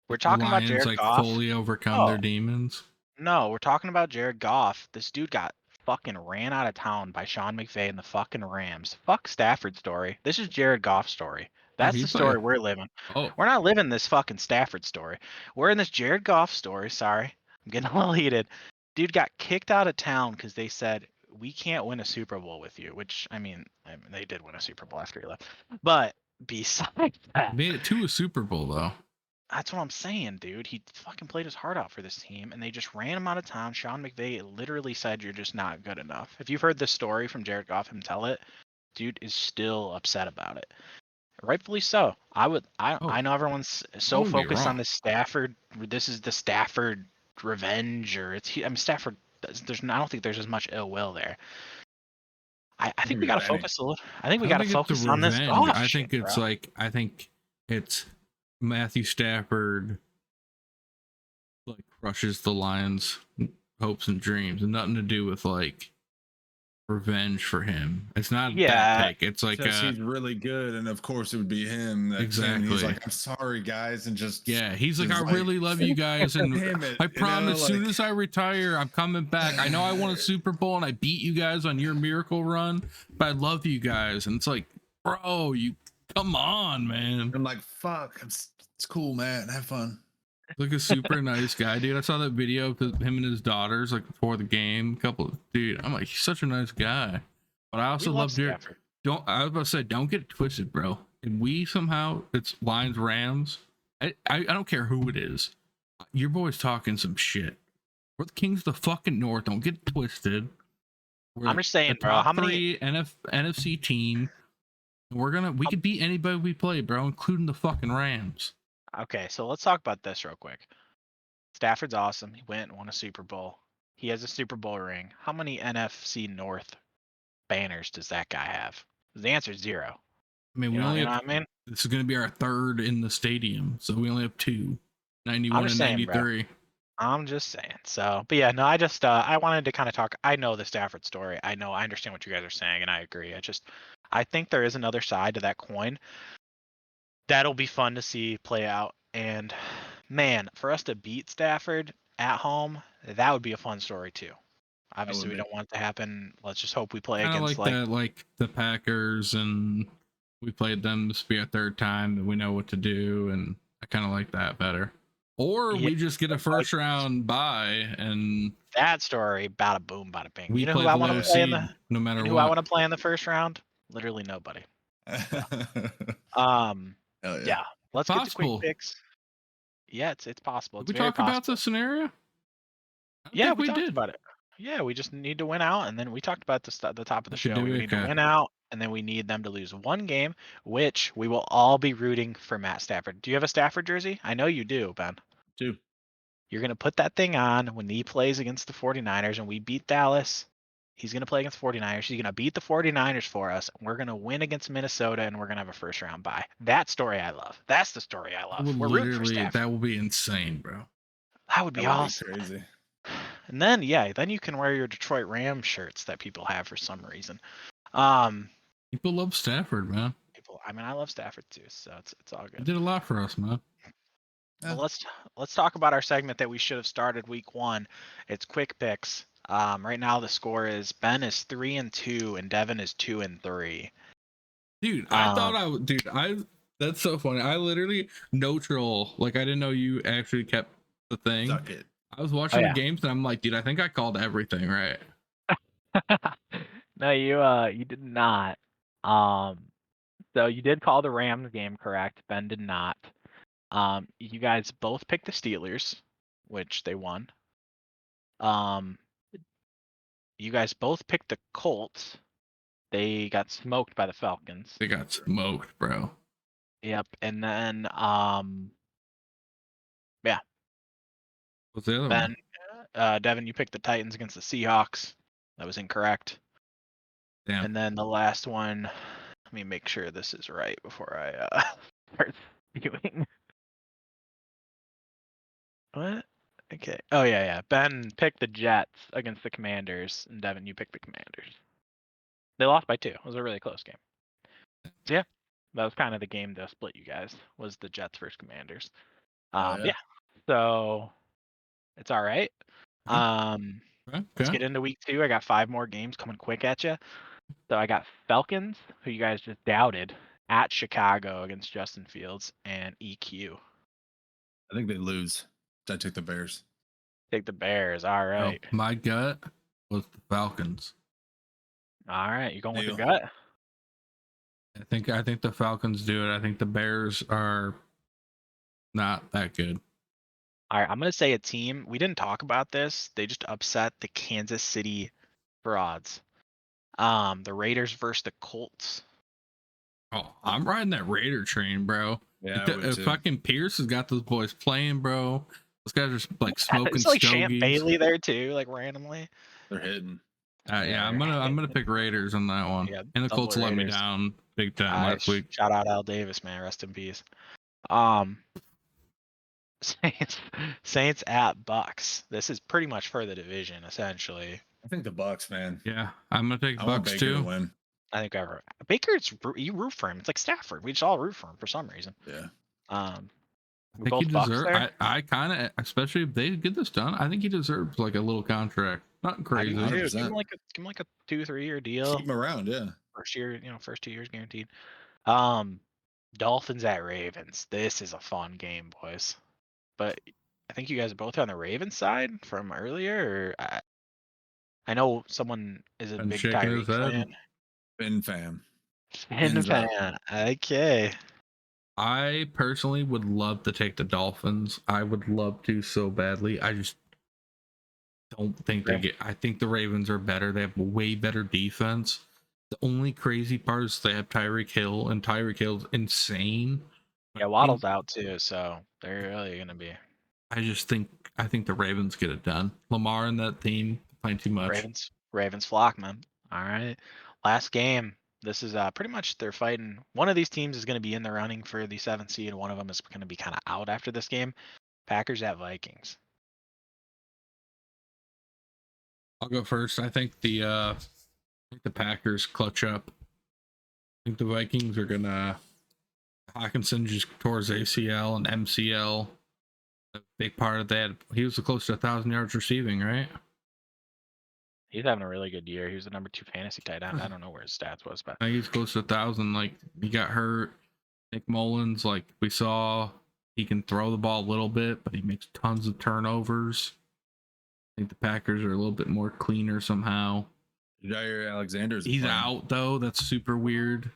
We're The talking about Lions Jared like Goff. fully overcome Oh, their demons. no, we're talking about Jared Goff. This dude got fucking ran out of town by Sean McVay and the fucking Rams. Fuck Stafford story. This is Jared Goff story. Bro, That's the he's like, story we're living. oh, We're not living this fucking Stafford story. We're in this Jared Goff story. Sorry. I'm getting a little heated. Dude got kicked out of town because they said, we can't win a Super Bowl with you, which, I mean, they did win a Super Bowl after he left. But besides that, made it to a Super Bowl though. that's what I'm saying, dude. He fucking played his heart out for this team, and they just ran him out of town. Sean McVay literally said, "You're just not good enough." If you've heard this story from Jared Goff him tell it, dude is still upset about it. Rightfully so. Oh, I know everyone's so don't get me focused on wrong. this Stafford. This is the Stafford revenge, or I mean Stafford. I don't think there's as much ill will there. I I think think we got to there's any. focus a little. I think I we don't got to think it's the focus on this revenge. Goff I shit, think it's bro. like I think it's Matthew Stafford like crushes the Lions' hopes and dreams, and nothing to do with like revenge for him. It's not that Yeah, take. It's like Says he's really good, and of course it would be him that came. And he's exactly. like, "I'm sorry, guys," and just Yeah, he's like, I is really love you guys, and damn it, I promise, soon like, as I retire, I'm coming back. I know I won a Super Bowl and I beat you guys on your miracle run, but I love you guys. And it's like, bro, you come on, man. I'm like, fuck, it's cool, man. Have fun. Like a super nice guy, dude. I saw that video of him and his daughters like before the game. Dude, I'm like, he's such a nice guy. But I we also love love Jared. Stafford. I was about to say, don't get it twisted, bro. If we somehow it's Lions Rams, I don't care who it is. Your boy's talking some shit. We're the kings of the fucking north. Don't get it twisted. We're I'm just saying, the bro. top How many? three NFC team. We could beat anybody we play, bro, including the fucking Rams. Okay, so let's talk about this real quick. Stafford's awesome. He went and won a Super Bowl. He has a Super Bowl ring. How many NFC North banners does that guy have? The answer is 0. I mean, You we know, only you know have. what I mean? This is going to be our third in the stadium, so we only have 2, I'm 91 just and saying, bro. 93. I'm just saying. So, but yeah, no, I just I wanted to kind of talk. I know the Stafford story. I understand what you guys are saying, and I agree. I think there is another side to that coin that'll be fun to see play out. And man, for us to beat Stafford at home, that would be a fun story too. Obviously, we be. don't want it to happen. Let's just hope we play Kind of against like that, like the Packers, and we played them. This will be our third time, and we know what to do, and I kind of like that better. Or yeah, we just get a first round bye, and that story. Bada boom, bada bing. we You know who play I the want low to play in seed the? no matter And who I what. want to play in the first round? Literally nobody. Hell yeah. Yeah. Let's get to quick Possible. picks. Yeah, it's possible. Did It's we very talk about possible. the scenario? I don't Yeah, think we we talked did. about it. Yeah, we just need to win out, and then we talked about this at the top of the Okay, show. did We we? would need to Okay. win out, and then we need them to lose one game, which we will all be rooting for Matt Stafford. Do you have a Stafford jersey? I know you do, Ben. 2. You're going to put that thing on when he plays against the 49ers and we beat Dallas. He's going to play against 49ers. He's going to beat the 49ers for us. We're going to win against Minnesota, and we're going to have a first round bye. That story I love. That's the story I I would love. We're rooting for Stafford. that will be insane, bro. That would be That would awesome. be crazy. And then then you can wear your Detroit Ram shirts that people have for some reason. People love Stafford, man. I love Stafford too, so it's all He good. did a lot for us, man. Well, let's talk about our segment that we should have started week 1. It's quick picks. Right now the score is Ben is 3-2 and Devin is 2-3. Dude, I thought I would. Dude, that's so funny. I literally no troll. Like I didn't know you actually kept the thing. Suck it. I was watching yeah. the games and I'm like, dude, I think I called everything right. No, you did not. So you did call the Rams game correct. Ben did not. You guys both picked the Steelers, which they won. You guys both picked the Colts. They got smoked by the Falcons. They got smoked, bro. Yep. And then yeah. What's the other Ben, one? Devin, you picked the Titans against the Seahawks. That was incorrect. Damn. And then the last one, let me make sure this is right before I start spewing. What? Okay. Oh yeah. Ben picked the Jets against the Commanders, and Devin, you picked the Commanders. They lost by 2. It was a really close game. So yeah, that was kind of the game to split you guys. Was the Jets versus Commanders. Yeah. So it's all right. Let's get into week 2. I got 5 more games coming quick at you. So I got Falcons, who you guys just doubted, at Chicago against Justin Fields, and EQ. I think they lose. I take the Bears. Take the Bears. All right. Oh, my gut was the Falcons. All right. You going with the gut? I think the Falcons do it. I think the Bears are not that good. All right. I'm going to say a team. We didn't talk about this. They just upset the Kansas City Frauds. The Raiders versus the Colts. Oh, I'm riding that Raider train, bro. Yeah, fucking Pierce has got those boys playing, bro. Those guys are like smoking It's like stogies. Champ Bailey there too, like randomly. They're hitting. Yeah, I'm gonna pick Raiders on that one. Yeah, And the Colts let me Raiders. down big time last week. Shout out Al Davis, man. Rest in peace. Saints at Bucks. This is pretty much for the division, essentially. I think the Bucks, man. Yeah, I'm gonna take I want Bucks Baker too. to win. I think Baker's you root for him. It's like Stafford. We just all root for him for some reason. Yeah. I think he deserves. I kind of, especially if they get this done, I think he deserves like a little contract. Not crazy. Give him like a 2-3 year deal. Keep him around, yeah. First 2 years guaranteed. Dolphins at Ravens. This is a fun game, boys. But I think you guys are both on the Ravens side from earlier. Or I know someone is a big Tyreek fan. Finn fan. Finn fan. Okay. I personally would love to take the Dolphins. I would love to so badly. don't think they get. I think the Ravens are better. They have way better defense. The only crazy part is they have Tyreek Hill, and Tyreek Hill's insane. Yeah, Waddle's out too, so they're really gonna be I think the Ravens get it done. Lamar and that team playing too much. Ravens flock, man. All right, last game. This is pretty much they're fighting. One of these teams is going to be in the running for the 7th seed, and one of them is going to be kind of out after this game. Packers at Vikings. I'll go first. I think the Packers clutch up. I think the Vikings are gonna. Hawkinson just tore his ACL and MCL. A big part of that. He was close to 1,000 yards receiving, right? He's having a really good year. He was the number 2 fantasy tight end. I don't know where his stats was, but I think he's close to 1,000. Like, he got hurt. Nick Mullins, like we saw, he can throw the ball a little bit, but he makes tons of turnovers. I think the Packers are a little bit more cleaner somehow. Jair Alexander's He's playing. out though. That's super weird.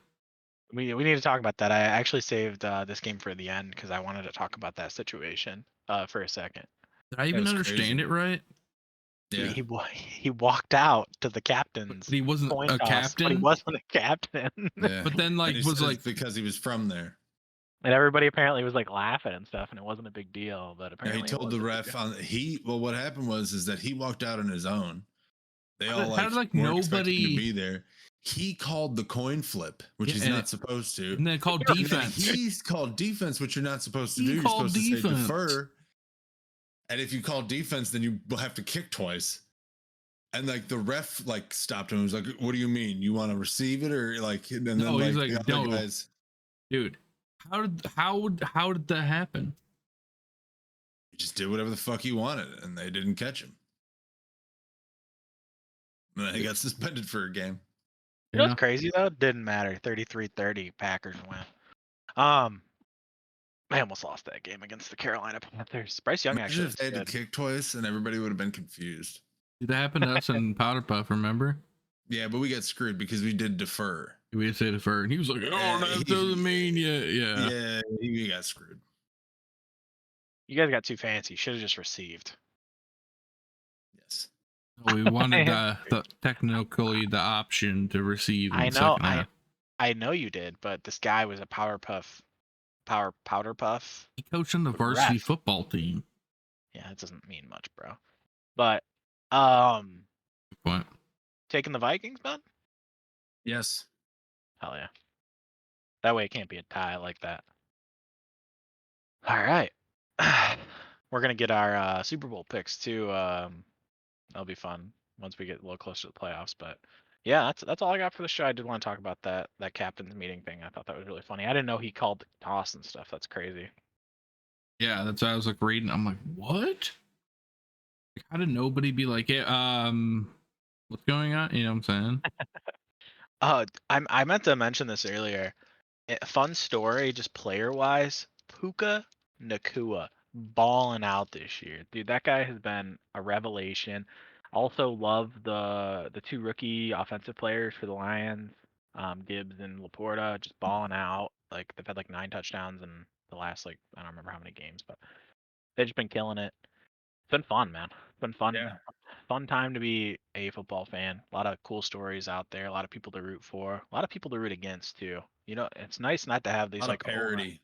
we need to talk about that. I actually saved this game for the end because I wanted to talk about that situation for a second. Did I even was understand crazy. it right? Yeah. He walked out to the captain's But he wasn't coin a toss, captain. but he wasn't a captain. Yeah. But then, like, And he was says like, because he was from there. And everybody apparently was like laughing and stuff, and it wasn't a big deal. But Yeah, apparently, he told the ref well, what happened was that he walked out on his own. They all how did, like, weren't expecting him to nobody be there. He called the coin flip, which he's not supposed to. and then called And then defense. he's called defense, which you're not supposed to He do. You're called supposed to say defense. defer. And if you call defense, then you will have to kick twice. And like the ref like stopped him. He was like, "What do you mean? You want to receive it or like?" And then No, he's like like, the other "No." guys, Dude, how did that happen? he just did whatever the fuck he wanted, and they didn't catch him. And then he got suspended for a game. You know what's crazy though? Didn't matter. 33-30, Packers win. I almost lost that game against the Carolina Panthers. Bryce Young Imagine actually if they had to kick twice, and everybody would have been confused. That happened to us in Powder Puff, remember? Yeah, but we got screwed because we did defer. We had to say defer, and he was like, "Oh, that doesn't mean yeah." Yeah, we got screwed. You guys got too fancy. Should have just received. Yes. We wanted the technically the option to receive. In I the know. second half. I know you did, but this guy was a powder puff. He coached on the varsity football team. Yeah, it doesn't mean much, bro. But Good point. taking the Vikings, bud? Yes. Hell yeah. That way it can't be a tie like that. All right. We're gonna get our Super Bowl picks too. That'll be fun once we get a little closer to the playoffs. But yeah, that's all I got for the show. I did want to talk about that captain's meeting thing. I thought that was really funny. I didn't know he called the toss and stuff. That's crazy. Yeah, that's why I was like reading. I'm like, what? How did nobody be like, yeah, what's going on? You know what I'm saying? I meant to mention this earlier. Fun story, just player wise. Puka Nakua balling out this year, dude. That guy has been a revelation. Also love the 2 rookie offensive players for the Lions, Gibbs and Laporta, just balling out. Like they've had like 9 touchdowns in the last I don't remember how many games, but they've just been killing it. It's been fun, man. It's been fun. Yeah. Fun time to be a football fan. A lot of cool stories out there. A lot of people to root for. A lot of people to root against too. You know, it's nice not to have these A lot of parody.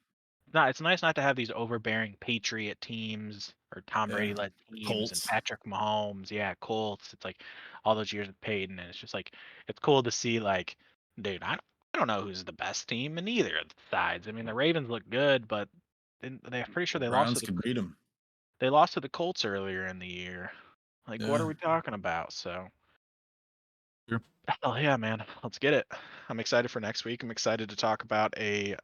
It's nice not to have these overbearing Patriot teams or Tom Brady led teams Colts. and Patrick Mahomes. Yeah, Colts. It's like all those years of Peyton, and it's just like it's cool to see. Like, dude, I don't know who's the best team in either of the sides. I mean, the Ravens look good, but they're pretty sure they Browns lost to could beat them. they lost to the Colts earlier in the year. Like, what Yeah. are we talking about? So, Sure. hell yeah, man. Let's get it. I'm excited for next week. I'm excited to talk about a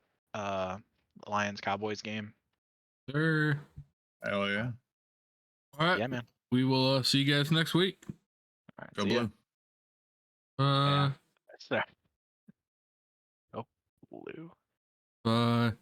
Lions Cowboys game. Sure. Hell yeah. All right. Yeah, man. We will see you guys next week. All right, Go see ya. blue. Yeah. That's there. Go blue. Bye.